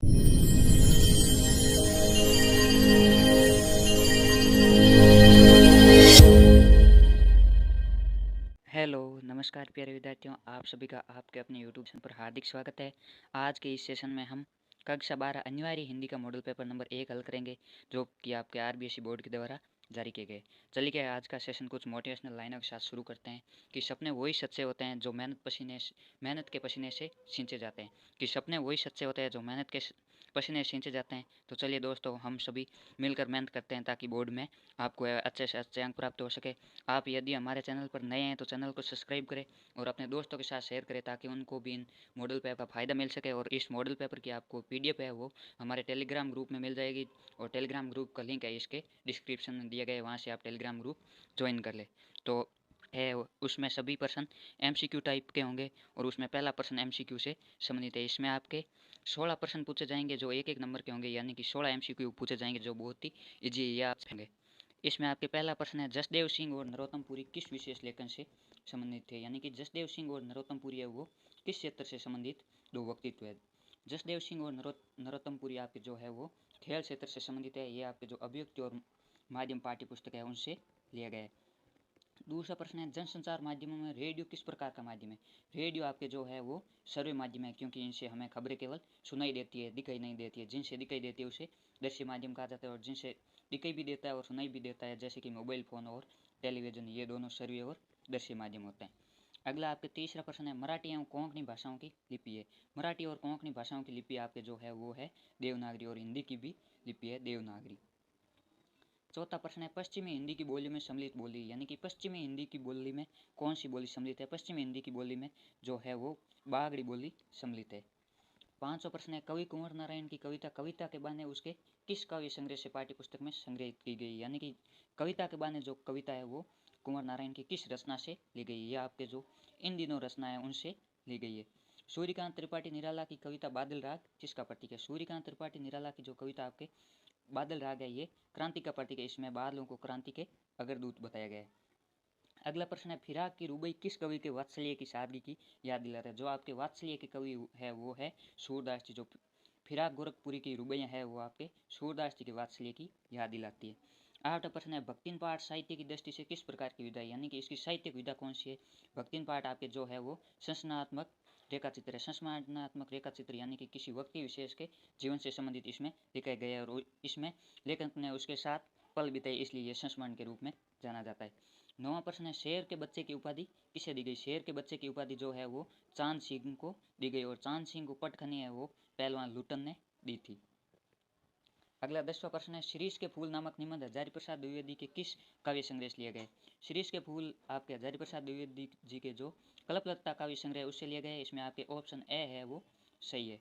Hello, नमस्कार प्यारे विद्यार्थियों, आप सभी का आपके अपने यूट्यूब चैनल पर हार्दिक स्वागत है। आज के इस सेशन में हम कक्षा 12 अनिवार्य हिंदी का मॉडल पेपर नंबर 1 हल करेंगे, जो कि आपके आरबीएसई बोर्ड के द्वारा जारी किए गए। चलिए क्या आज का सेशन कुछ मोटिवेशनल लाइनों के साथ शुरू करते हैं कि सपने वही सच्चे होते हैं जो मेहनत के पसीने से सींचे जाते हैं। कि सपने वही सच्चे होते हैं जो मेहनत के पसीने सींचे जाते हैं। तो चलिए दोस्तों, हम सभी मिलकर मेहनत करते हैं ताकि बोर्ड में आपको अच्छे से अच्छे अंक प्राप्त हो सके। आप यदि हमारे चैनल पर नए हैं तो चैनल को सब्सक्राइब करें और अपने दोस्तों के साथ शेयर करें ताकि उनको भी इन मॉडल पेपर का फ़ायदा मिल सके। और इस मॉडल पेपर की आपको पीडीएफ है वो हमारे टेलीग्राम ग्रुप में मिल जाएगी, और टेलीग्राम ग्रुप का लिंक है इसके डिस्क्रिप्शन में दिया गया है, वहाँ से आप टेलीग्राम ग्रुप ज्वाइन कर ले। तो है उसमें सभी प्रश्न एमसीक्यू टाइप के होंगे, और उसमें पहला प्रश्न एमसीक्यू से संबंधित है। इसमें आपके 16 प्रश्न पूछे जाएंगे जो एक एक नंबर के होंगे, यानी कि 16 एमसीक्यू पूछे जाएंगे जो बहुत ही ईजी या होंगे। इसमें आपके पहला प्रश्न है, जसदेव सिंह और नरोत्तम पुरी किस विशेष लेखन से संबंधित थे। यानी कि जसदेव सिंह और नरोत्तम पुरी है वो किस क्षेत्र से संबंधित दो व्यक्तित्व है। जसदेव सिंह और नरोत्तम पुरी आपके जो है वो खेल क्षेत्र से संबंधित है। ये आपके जो अभिव्यक्ति और माध्यम पाठ्य पुस्तक है उनसे लिया गया है। दूसरा प्रश्न है, जनसंचार माध्यमों में रेडियो किस प्रकार का माध्यम है। रेडियो आपके जो है वो सर्वे माध्यम है, क्योंकि इनसे हमें खबरें केवल सुनाई देती है, दिखाई नहीं देती है। जिनसे दिखाई देती है उसे दृश्य माध्यम कहा जाता है, और जिनसे दिखाई भी देता है और सुनाई भी देता है, जैसे कि मोबाइल फ़ोन और टेलीविज़न, ये दोनों सर्वे और दृश्य माध्यम होते हैं। अगला आपके तीसरा प्रश्न है, मराठी एवं कोंकणी भाषाओं की लिपि है। मराठी और कोंकणी भाषाओं की लिपि आपके जो है वो है देवनागरी, और हिंदी की भी लिपि है देवनागरी। चौथा प्रश्न है, पश्चिमी हिंदी की बोली में सम्मिलित बोली, यानी कि पश्चिमी हिंदी की बोली में कौन सी बोली सम्मिलित है। पश्चिमी हिंदी की बोली में जो है वो बागड़ी बोली सम्मिलित है। पांचवा प्रश्न है, कवि कुंवर नारायण की कविता कविता के बाने उसके किस काव्य संग्रह से पाठ्य पुस्तक में संग्रहित की गई। यानी कि कविता के बाने जो कविता है वो कुंवर नारायण की किस रचना से ली गई है। यह आपके जो इन दिनों रचना है उनसे ली गई है। सूर्यकांत त्रिपाठी निराला की कविता बादल राग किसका प्रतीक है। सूर्यकांत त्रिपाठी निराला की जो कविता आपके बादल राग है ये क्रांति का प्रतीक है। इसमें बादलों को क्रांति के अग्रदूत बताया गया है। अगला प्रश्न है, फिराक की रुबई किस कवि के वात्सल्य की सादगी की याद दिलाता है। जो आपके वात्सल्य के कवि है वो है सूरदास जी। जो फिराक गोरखपुरी की रुबैयाँ है वो आपके सूरदास जी के वात्सल्य की याद दिलाती है। आठवां प्रश्न है, भक्तिन पाठ साहित्य की दृष्टि से किस प्रकार की विधा है। यानी कि इसकी साहित्यिक विधा कौन सी है। भक्तिन पाठ आपके जो है वो संरचनात्मक रेखाचित्र है। संरचनात्मक रेखाचित्र यानी कि किसी व्यक्ति विशेष के जीवन से संबंधित इसमें लिखा गया है, और इसमें लेखक ने उसके साथ पल बिताए, इसलिए ये संस्मरण के रूप में जाना जाता है। नौवां प्रश्न है, शेर के बच्चे की उपाधि किसे दी गई। शेर के बच्चे की उपाधि जो है वो चांद सिंह को दी गई, और चांद सिंह को पटखनी है वो पहलवान लुटन ने दी थी। अगला 10वां प्रश्न है, शिरीष के फूल नामक निबंध हजारी प्रसाद द्विवेदी के किस काव्य संग्रह से लिया गया है। शिरीष के फूल आपके हजारी प्रसाद द्विवेदी जी के जो कल्पलता काव्य संग्रह उससे लिया गया है। इसमें आपके ऑप्शन ए है वो सही है।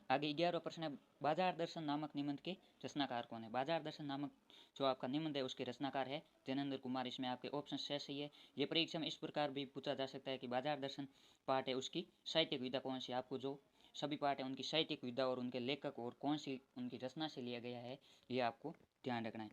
आगे 11वां प्रश्न है, बाजार दर्शन नामक निबंध के रचनाकार कौन है। बाजार दर्शन नामक जो आपका निबंध है उसके रचनाकार है जैनेन्द्र कुमार। इसमें आपके ऑप्शन सही है। ये परीक्षा में इस प्रकार भी पूछा जा सकता है कि बाजार दर्शन पाठ है उसकी साहित्यिक विधा कौन सी। आपको जो सभी पाठ है उनकी साहित्यिक विधा और उनके लेखक और कौन सी उनकी रचना से लिया गया है, ये आपको ध्यान रखना है।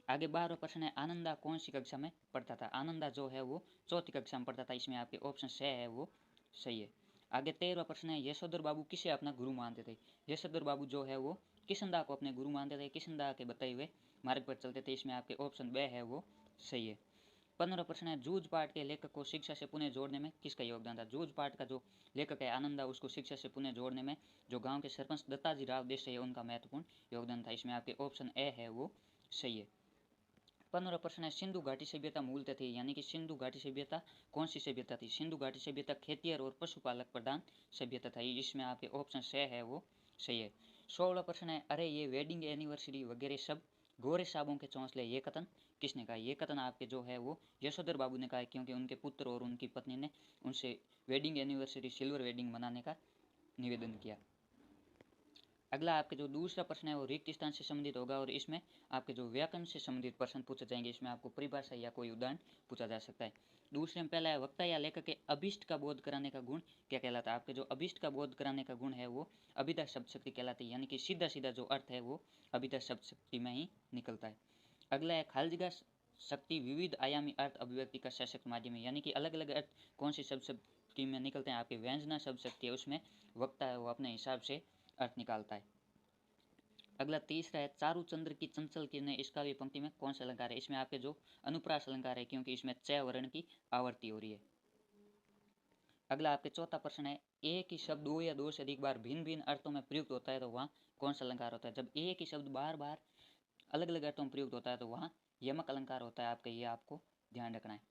आगे 12वां प्रश्न है, आनंदा कौन सी कक्षा में पढ़ता था। आनंदा जो है वो चौथी कक्षा में पढ़ता था। इसमें आपके ऑप्शन है वो सही है। आगे 13वां प्रश्न है, यशोधर बाबू किसे अपना गुरु मानते थे। यशोधर बाबू जो है वो किशनदा को अपने गुरु मानते थे, किशनदा के बताए हुए मार्ग पर चलते थे। इसमें आपके ऑप्शन बे है वो सही है। 15वां प्रश्न है, जूझ पाठ के लेखक को शिक्षा से पुनः जोड़ने में किसका योगदान था। जूझ पाठ का जो लेखक है आनंदा, उसको शिक्षा से पुनः जोड़ने में जो गांव के सरपंच दत्ताजी राव देसाई है उनका महत्वपूर्ण योगदान था। इसमें आपके ऑप्शन ए है वो सही है। 15वां प्रश्न है, सिंधु घाटी सभ्यता मूलतः थी। यानी कि सिंधु घाटी सभ्यता कौन सी सभ्यता थी। सिंधु घाटी सभ्यता खेतिहर और पशुपालक प्रधान सभ्यता था। इसमें आपके ऑप्शन है वो सही है। 16वां प्रश्न है, अरे ये वेडिंग एनिवर्सरी वगैरह सब गोरे साबों के चौंसले, ये कथन किसने कहा। ये कथन आपके जो है वो यशोधर बाबू ने कहा है, क्योंकि उनके पुत्र और उनकी पत्नी ने उनसे वेडिंग एनिवर्सरी सिल्वर वेडिंग मनाने का निवेदन किया। अगला आपके जो दूसरा प्रश्न है वो रिक्त स्थान से संबंधित होगा, और इसमें आपके जो व्याकरण से संबंधित प्रश्न पूछे जाएंगे। इसमें आपको परिभाषा या कोई उदाहरण पूछा जा सकता है। दूसरे में पहला है, वक्ता या लेखक के अभिष्ट का बोध कराने का गुण क्या कहलाता है। आपके जो अभिष्ट का बोध कराने का गुण है वो अभिधा शब्द शक्ति कहलाती है। यानी कि सीधा सीधा जो अर्थ है वो अभिधा शब्द शक्ति में ही निकलता है। अगला है, खालजिगा शक्ति विविध आयामी अर्थ अभिव्यक्ति का सशक्त माध्यम है। यानी कि अलग अलग अर्थ कौन सी शब्द शक्ति में निकलते हैं। आपके व्यंजना शब्द शक्ति है उसमें वक्ता है वो अपने हिसाब से अर्थ निकालता है। अगला तीसरा है चारु चंद्र की चंचल किरणें, इसका भी पंक्ति में कौन सा अलंकार है? इसमें आपके जो अनुप्रास अलंकार है, क्योंकि इसमें च वर्ण की आवर्ती हो रही है। अगला आपके चौथा प्रश्न है, एक ही शब्द दो या दो से अधिक बार भिन्न भिन्न अर्थों में प्रयुक्त होता है तो वहाँ कौन सा अलंकार होता है? जब एक ही शब्द बार बार अलग अलग अर्थों में प्रयुक्त होता है तो वहाँ यमक अलंकार होता है आपका, ये आपको ध्यान रखना है।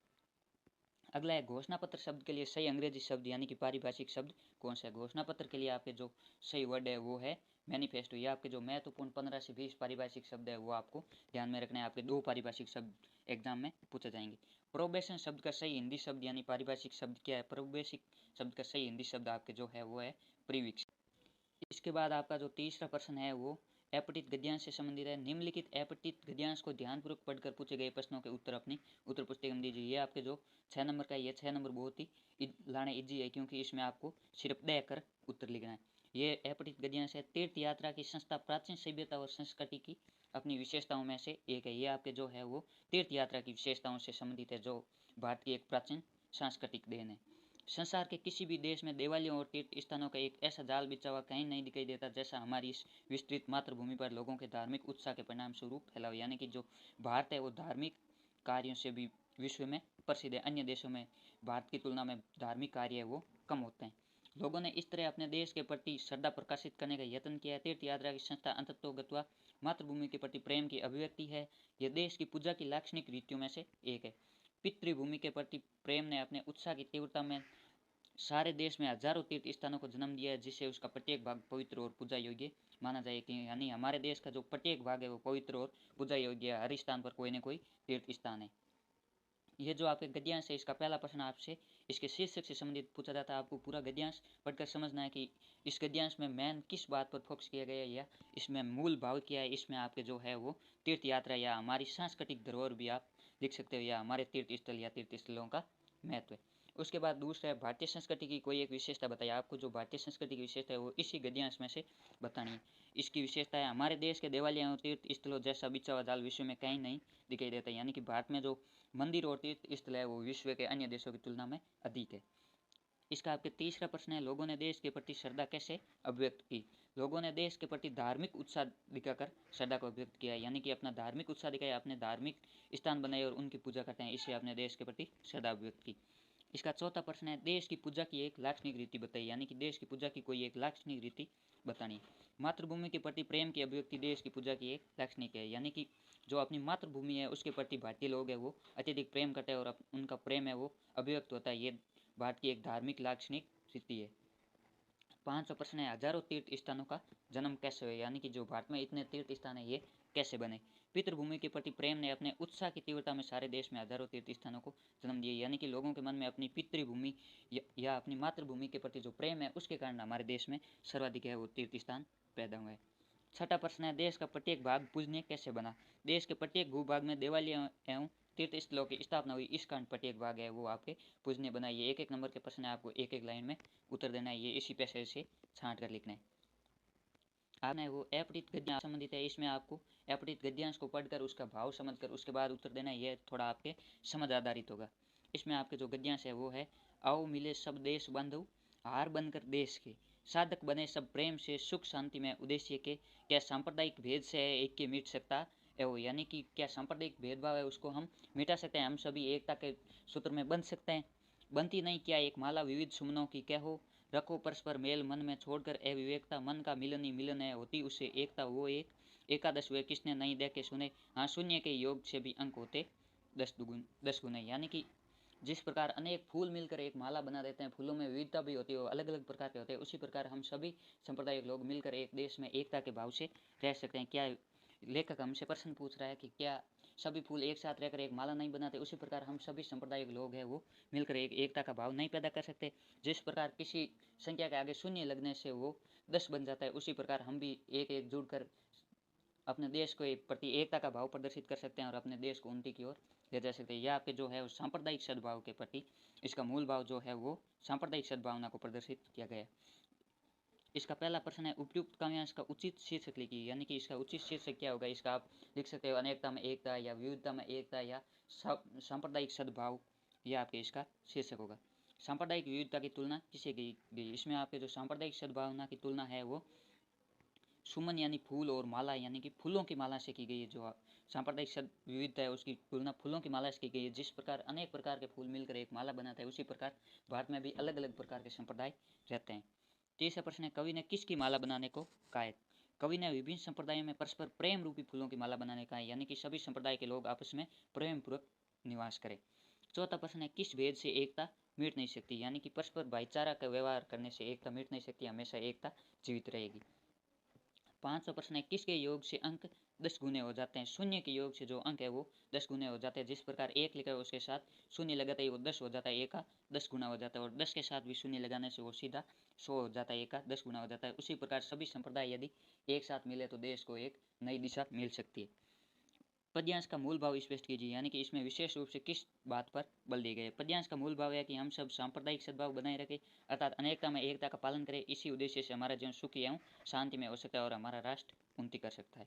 अगला है घोषणा पत्र शब्द के लिए सही अंग्रेजी शब्द यानी कि पारिभाषिक शब्द कौन सा है? घोषणा पत्र के लिए आपके जो सही वर्ड है वो है मैनिफेस्टो। ये आपके जो महत्वपूर्ण 15 से 20 पारिभाषिक शब्द है वो आपको ध्यान में रखना है। आपके 2 पारिभाषिक शब्द एग्जाम में पूछे जाएंगे। प्रोबेशन शब्द का सही हिंदी शब्द यानी पारिभाषिक शब्द क्या है? प्रोबेशिक शब्द का सही हिंदी शब्द आपके जो है वो है प्रीविक्स। इसके बाद आपका जो तीसरा प्रश्न है वो अपठित गद्यांश से संबंधित है। निम्नलिखित अपठित गद्यांश को ध्यानपूर्वक पढ़कर पूछे गए प्रश्नों के उत्तर अपनी उत्तर पुस्तिका में दीजिए। ये आपके जो 6 नंबर का, ये 6 नंबर बहुत ही लाने इजी है, क्योंकि इसमें आपको सिर्फ देकर उत्तर लिखना है। ये अपठित गद्यांश है। तीर्थ यात्रा की संस्था प्राचीन सभ्यता और संस्कृति की अपनी विशेषताओं में से एक है। ये आपके जो है वो तीर्थ यात्रा की विशेषताओं से संबंधित है, जो भारत की एक प्राचीन सांस्कृतिक देन है। संसार के किसी भी देश में देवालयों और तीर्थ स्थानों का एक ऐसा जाल बिछा हुआ कहीं नहीं दिखाई देता जैसा हमारी इस विस्तृत मातृभूमि पर लोगों के धार्मिक उत्साह के परिणाम स्वरूप फैला हुआ। यानी कि जो भारत है वो धार्मिक कार्यों से भी विश्व में प्रसिद्ध है। अन्य देशों में भारत की तुलना में धार्मिक कार्य है वो कम होते हैं। लोगों ने इस तरह अपने देश के प्रति श्रद्धा प्रकाशित करने का यत्न किया है। तीर्थ यात्रा की संस्था अंततोगत्वा मातृभूमि के प्रति प्रेम की अभिव्यक्ति है। यह देश की पूजा की लाक्षणिक रीतियों में से एक है। पितृभूमि के प्रति प्रेम ने अपने उत्साह की तीव्रता में सारे देश में हजारों तीर्थ स्थानों को जन्म दिया है, जिससे उसका प्रत्येक भाग पवित्र और पूजा योग्य माना जाए। कि यानी हमारे देश का जो प्रत्येक भाग है वो पवित्र और पूजा योग्य है। हर स्थान पर कोई न कोई तीर्थ स्थान है। ये जो आपके गद्यांश है, इसका पहला प्रश्न आपसे इसके शीर्षक से संबंधित पूछा जाता है। आपको पूरा गद्यांश पढ़कर समझना है कि इस गद्यांश में मेन किस बात पर फोकस किया गया है, या इसमें मूल भाव क्या है। इसमें आपके जो है वो तीर्थ यात्रा या हमारी सांस्कृतिक धरोहर भी आप लिख सकते हो, या हमारे तीर्थ स्थल या तीर्थ स्थलों का महत्व है। उसके बाद दूसरा है भारतीय संस्कृति की कोई एक विशेषता बताइए। आपको जो भारतीय संस्कृति की विशेषता है वो इसी गद्यांश में से बतानी है। इसकी विशेषता है हमारे देश के देवालयों और तीर्थ स्थलों जैसा बिछा हुआ जाल विश्व में कहीं नहीं दिखाई देता। यानी कि भारत में जो मंदिर और तीर्थ स्थल है वो विश्व के अन्य देशों की तुलना में अधिक है। इसका आपके तीसरा प्रश्न है, लोगों ने देश के प्रति श्रद्धा कैसे अभिव्यक्त की? लोगों ने देश के प्रति धार्मिक उत्साह दिखाकर श्रद्धा को अभिव्यक्त किया है। यानी कि अपना धार्मिक उत्साह दिखाया, अपने धार्मिक स्थान बनाए और उनकी पूजा करते हैं। इससे अपने देश के प्रति श्रद्धा अभिव्यक्त की। इसका चौथा प्रश्न है, देश की पूजा की एक लाक्षणिक रीति बताइए। यानी कि देश की पूजा की कोई एक लाक्षणिक रीति बतानी है। मातृभूमि के प्रति प्रेम की अभिव्यक्ति देश की पूजा की एक लाक्षणिक है। यानी कि जो अपनी मातृभूमि है उसके प्रति भारतीय लोग हैं वो अत्यधिक प्रेम करते हैं, और उनका प्रेम है वो अभिव्यक्त होता है। ये भारत की एक धार्मिक लाक्षणिक रीति है। पांचवा प्रश्न है, हजारों तीर्थ स्थानों का जन्म कैसे हुआ? यानी कि जो भारत में इतने तीर्थ स्थान है ये कैसे बने? पितृभूमि के प्रति प्रेम ने अपने उत्साह की तीव्रता में सारे देश में हजारों तीर्थ स्थानों को जन्म दिया। यानी कि लोगों के मन में अपनी पितृभूमि या अपनी मातृभूमि के प्रति जो प्रेम है उसके कारण हमारे देश में सर्वाधिक है वो तीर्थ स्थान पैदा हुए। छठा प्रश्न है, देश का प्रत्येक भाग पूजनीय कैसे बना? देश के प्रत्येक भूभाग में देवालय एवं तीर्थ स्थलों की स्थापना हुई, इस कारण प्रत्येक भाग है वो आपके पूजनीय बनाइए। एक एक नंबर के प्रश्न है, आपको एक एक लाइन में उत्तर देना है। ये इसी पैसे से छांट कर लिखना है। आपने वो अपठित गद्यांश संबंधित है। इसमें आपको अपठित गद्यांश को पढ़कर उसका भाव समझकर उसके बाद उत्तर देना है। ये थोड़ा आपके समझ आधारित होगा। इसमें आपके जो गद्यांश है वो है, आओ मिले सब देश बंधु, हार बनकर देश के, साधक बने सब प्रेम से, सुख शांति में उद्देश्य के, क्या सांप्रदायिक भेद से है एक के मिट सकता है वो? यानी कि क्या सांप्रदायिक भेदभाव है उसको हम मिटा सकते हैं, हम सभी एकता के सूत्र में बंध सकते हैं। बनती नहीं क्या एक माला विविध सुमनों की, क्या हो रखो परस्पर मेल मन में, छोड़कर अविवेकता, मन का मिलन ही मिलन है, होती उससे एकता वो एक एकादश हुए, किसने नहीं देखे सुने, हाँ शून्य के योग से भी अंक होते 10 गुने। यानी कि जिस प्रकार अनेक फूल मिलकर एक माला बना देते हैं, फूलों में विविधता भी होती है, अलग अलग प्रकार के होते हैं, उसी प्रकार हम सभी सांप्रदायिक लोग मिलकर एक देश में एकता के भाव से रह सकते हैं। क्या लेखक हमसे प्रश्न पूछ रहा है कि क्या सभी फूल एक साथ रहकर एक माला नहीं बनाते? उसी प्रकार हम सभी सांप्रदायिक लोग हैं वो मिलकर एक एकता का भाव नहीं पैदा कर सकते। जिस प्रकार किसी संख्या के आगे शून्य लगने से वो 10 बन जाता है, उसी प्रकार हम भी एक एक जुड़कर अपने देश को प्रति एकता का भाव प्रदर्शित कर सकते हैं और अपने देश को उन्नति की ओर ले जा सकते हैं। यह आपके जो है सांप्रदायिक सद्भाव के प्रति इसका मूल भाव जो है वो सांप्रदायिक सद्भावना को प्रदर्शित किया गया। इसका पहला प्रश्न है, उपयुक्त काव्यांश का उचित शीर्षक लिखिए। यानी कि इसका उचित शीर्षक क्या होगा? इसका आप लिख सकते हो अनेकता में एकता, या विविधता में एकता, या सांप्रदायिक सद्भाव, यह आपके इसका शीर्षक होगा। सांप्रदायिक विविधता की तुलना किसे की गई? इसमें आपके जो सांप्रदायिक सद्भावना की तुलना है वो सुमन यानी फूल और माला यानी कि फूलों की माला से की गई है। जो सांप्रदायिक शब्द विविधता है उसकी तुलना फूलों की माला से की गई है। जिस प्रकार अनेक प्रकार के फूल मिलकर एक माला बनाता है, उसी प्रकार भारत में भी अलग अलग प्रकार के संप्रदाय रहते हैं। तीसरा प्रश्न है, कवि ने किसकी माला बनाने को कहा है? कवि ने विभिन्न संप्रदायों में परस्पर प्रेम रूपी फूलों की माला बनाने का है, यानी कि सभी संप्रदाय के लोग आपस में प्रेम पूर्वक निवास करें। चौथा प्रश्न है, किस भेद से एकता मिट नहीं सकती? यानी कि परस्पर भाईचारा का व्यवहार करने से एकता मिट नहीं सकती, हमेशा एकता जीवित रहेगी। पांचवा प्रश्न है, किसके योग से अंक 10 गुने हो जाते हैं? शून्य के योग से जो अंक है वो 10 गुने हो जाते हैं। जिस प्रकार एक लिखा है उसके साथ शून्य लगाते ही वो 10 हो जाता है, एक का 10 गुना हो जाता है, और 10 के साथ भी शून्य लगाने से वो सीधा 100 हो जाता है, एक का 10 गुना हो जाता है। उसी प्रकार सभी संप्रदाय यदि एक साथ मिले तो देश को एक नई दिशा मिल सकती है। पद्यांश का मूल भाव स्पष्ट कीजिए, यानी कि इसमें विशेष रूप से किस बात पर बल दिए गए? पद्यांश का मूल भाव है कि हम सब सांप्रदायिक सद्भाव बनाए रखें, अर्थात अनेकता में एकता का पालन करें। इसी उद्देश्य से हमारा जीवन सुखी एवं शांति में हो सकता है और हमारा राष्ट्र उन्नति कर सकता है।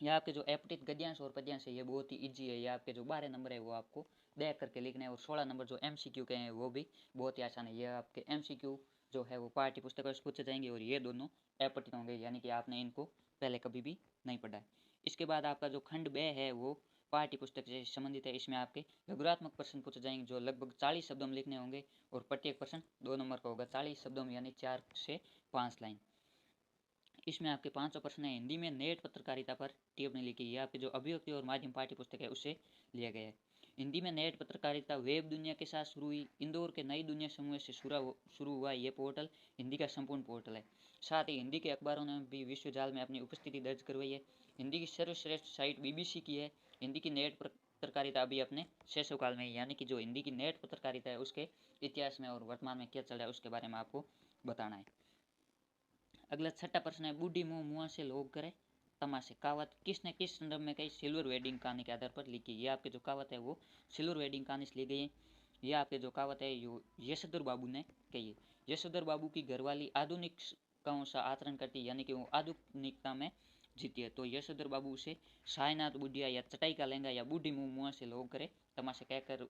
यह आपके जो अपठित गद्यांश और पद्यांश है ये बहुत ही ईजी है। ये आपके जो 12 नंबर है वो आपको देख करके लिखना है, और 16 नंबर जो MCQ के हैं वो भी बहुत ही आसान है। ये आपके MCQ जो है वो पाठ्य पुस्तकों से पूछे जाएंगे, और ये दोनों अपठित होंगे, यानी कि आपने इनको पहले कभी भी नहीं पढ़ा है। इसके बाद आपका जो खंड ब है वो पाठ्य पुस्तक से संबंधित है। इसमें आपके लघुरात्मक प्रश्न पूछे जाएंगे जो लगभग 40 शब्दों में लिखने होंगे, और प्रत्येक प्रश्न 2 नंबर का होगा, 40 शब्दों में, यानी 4 से 5 लाइन। इसमें आपके 500 प्रश्न है, हिंदी में नेट पत्रकारिता पर टिप्पणी लिखी। ये आपके जो अभिव्यक्ति और माध्यम पाठ्य पुस्तक है उससे लिया गया है। हिंदी में नेट पत्रकारिता वेब दुनिया के साथ शुरू हुई। इंदौर के नई दुनिया समूह से शुरू हुआ ये पोर्टल हिंदी का संपूर्ण पोर्टल है। साथ ही हिंदी के अखबारों ने भी विश्व जाल में अपनी उपस्थिति दर्ज करवाई है। हिंदी की सर्वश्रेष्ठ साइट BBC की है। हिंदी की नेट पत्रकारिता अभी अपने शैशव काल में, यानी कि जो हिंदी की नेट पत्रकारिता है उसके इतिहास में और वर्तमान में क्या चल रहा है उसके बारे में आपको बताना है। अगला छठा प्रश्न है, बूढ़ी मुँह मुआ से लोग करे तमाशे। कहावत किसने किस संदर्भ में कही? सिल्वर वेडिंग कहानी के आधार पर लिखी। ये आपके जो कहावत है वो सिल्वर वेडिंग कहानी से ली गई है। ये आपके जो कहावत है यो यशोधर बाबू ने कही है। यशोधर बाबू की घरवाली आधुनिकताओं सा आचरण करती है, यानी कि वो आधुनिकता में जीती है। तो यशोधर बाबू से सायनाथ बुढ़िया या चटाई का लहंगा या बूढ़ी मुँह मुआ से लोग करे तमाशे कहकर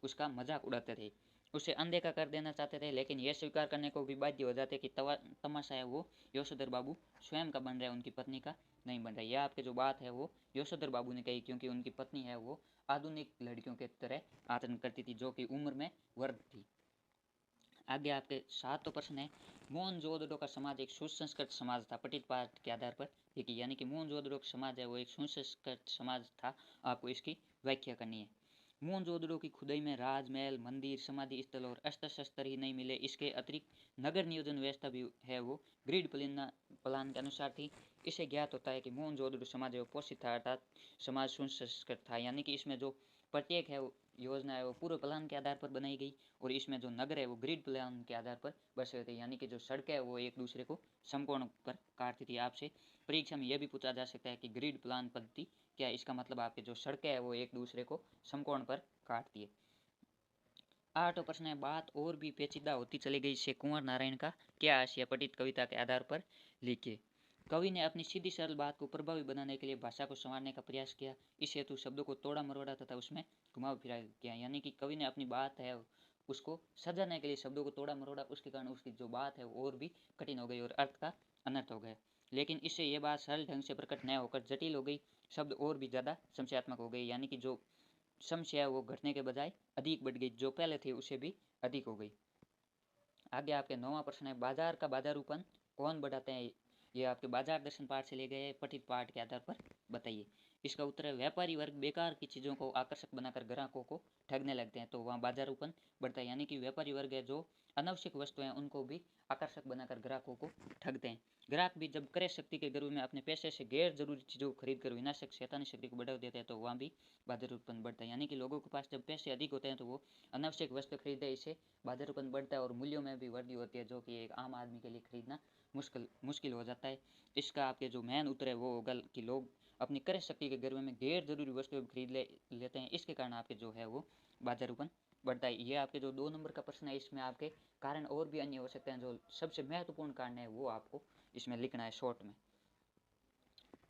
उसका मजाक उड़ाते थे, उसे अनदेखा कर देना चाहते थे, लेकिन यह स्वीकार करने को भी बाध्य हो जाते कि तमाशा है वो यशोधर बाबू स्वयं का बन रहा है, उनकी पत्नी का नहीं बन रहा है। यह आपके जो बात है वो यशोधर बाबू ने कही, क्योंकि उनकी पत्नी है वो आधुनिक लड़कियों के तरह आचरण करती थी, जो कि उम्र में वृद्ध थी। आगे आपके 7 प्रश्न है, मोहनजोदड़ो का समाज एक सुसंस्कृत समाज था। पठित पाठ के आधार पर देखिए, यानी कि मोहनजोदड़ो का समाज है वो एक सुसंस्कृत समाज था। आपको इसकी व्याख्या करनी है। मोहनजोदड़ो की खुदाई में राजमहल, मंदिर, समाधि स्थल और अस्त्र शस्त्र ही नहीं मिले, इसके अतिरिक्त नगर नियोजन व्यवस्था भी है वो ग्रिड प्लान के अनुसार थी। इसे ज्ञात होता है कि मोहनजोदड़ो समाज है पोषित था, अर्थात समाज सुसंस्कृत था, यानी कि इसमें जो प्रत्येक है योजना है वो पूर्व प्लान के आधार पर बनाई गई, और इसमें जो नगर है वो ग्रिड प्लान के आधार पर बसे हुए थे, यानी कि जो सड़कें है वो एक दूसरे को समकोण पर काटती थी। आपसे परीक्षा में यह भी पूछा जा सकता है कि ग्रिड प्लान पद्धति क्या है? इसका मतलब आपके जो सड़कें है वो एक दूसरे को समकोण पर काटती है। 8वां प्रश्न है, बात और भी पेचीदा होती चली गई से कुंवर नारायण का क्या आशय? पठित कविता के आधार पर लिखिए। कवि ने अपनी सीधी सरल बात को प्रभावी बनाने के लिए भाषा को संवारने का प्रयास किया। इस हेतु शब्दों को तोड़ा मरोड़ा तथा उसमें घुमाव फिराव किया, यानी कि कवि ने अपनी बात है उसको सजाने के लिए शब्दों को तोड़ा मरोड़ा, उसके कारण उसकी जो बात है वो और भी कठिन हो गई और अर्थ का अनर्थ हो गया। लेकिन इससे यह बात सरल ढंग से प्रकट न होकर जटिल हो गई, शब्द और भी ज़्यादा संशयात्मक हो गई, यानी कि जो समस्या वो घटने के बजाय अधिक बढ़ गई, जो पहले थी उसे भी अधिक हो गई। आगे आपके 9वां प्रश्न है, बाजार का बाजारूपन कौन बढ़ाते हैं? ये आपके बाजार दर्शन पाठ से ले गए हैं, पठित पाठ के आधार पर बताइए। इसका उत्तर है, व्यापारी वर्ग बेकार की चीज़ों को आकर्षक बनाकर ग्राहकों को ठगने लगते हैं, तो वहाँ बाजारूपन बढ़ता है, यानी कि व्यापारी वर्ग है जो अनावश्यक वस्तुएं हैं उनको भी आकर्षक बनाकर ग्राहकों को ठगते हैं। ग्राहक भी जब क्रय शक्ति के गर्व में अपने पैसे से गैर जरूरी चीज़ों को खरीद कर विनाशक शैतानी शक्ति को बढ़ावा देते हैं, तो वहाँ भी बाजारूपन बढ़ता है, यानी कि लोगों के पास जब पैसे अधिक होते हैं तो वो अनावश्यक वस्तु खरीदते हैं, इससे बाजारूपन बढ़ता है और मूल्यों में भी वृद्धि होती है, जो कि एक आम आदमी के लिए खरीदना मुश्किल हो जाता है। इसका आपके जो मेन उत्तर है वो होगा कि लोग अपनी क्रय शक्ति के गर्व में गैर जरूरी वस्तुएं खरीद लेते हैं, इसके कारण आपके जो है वो बाजारूपन बढ़ता है। ये आपके जो 2 नंबर का प्रश्न है इसमें आपके कारण और भी अन्य हो सकते हैं, जो सबसे महत्वपूर्ण कारण है वो आपको इसमें लिखना है शॉर्ट में।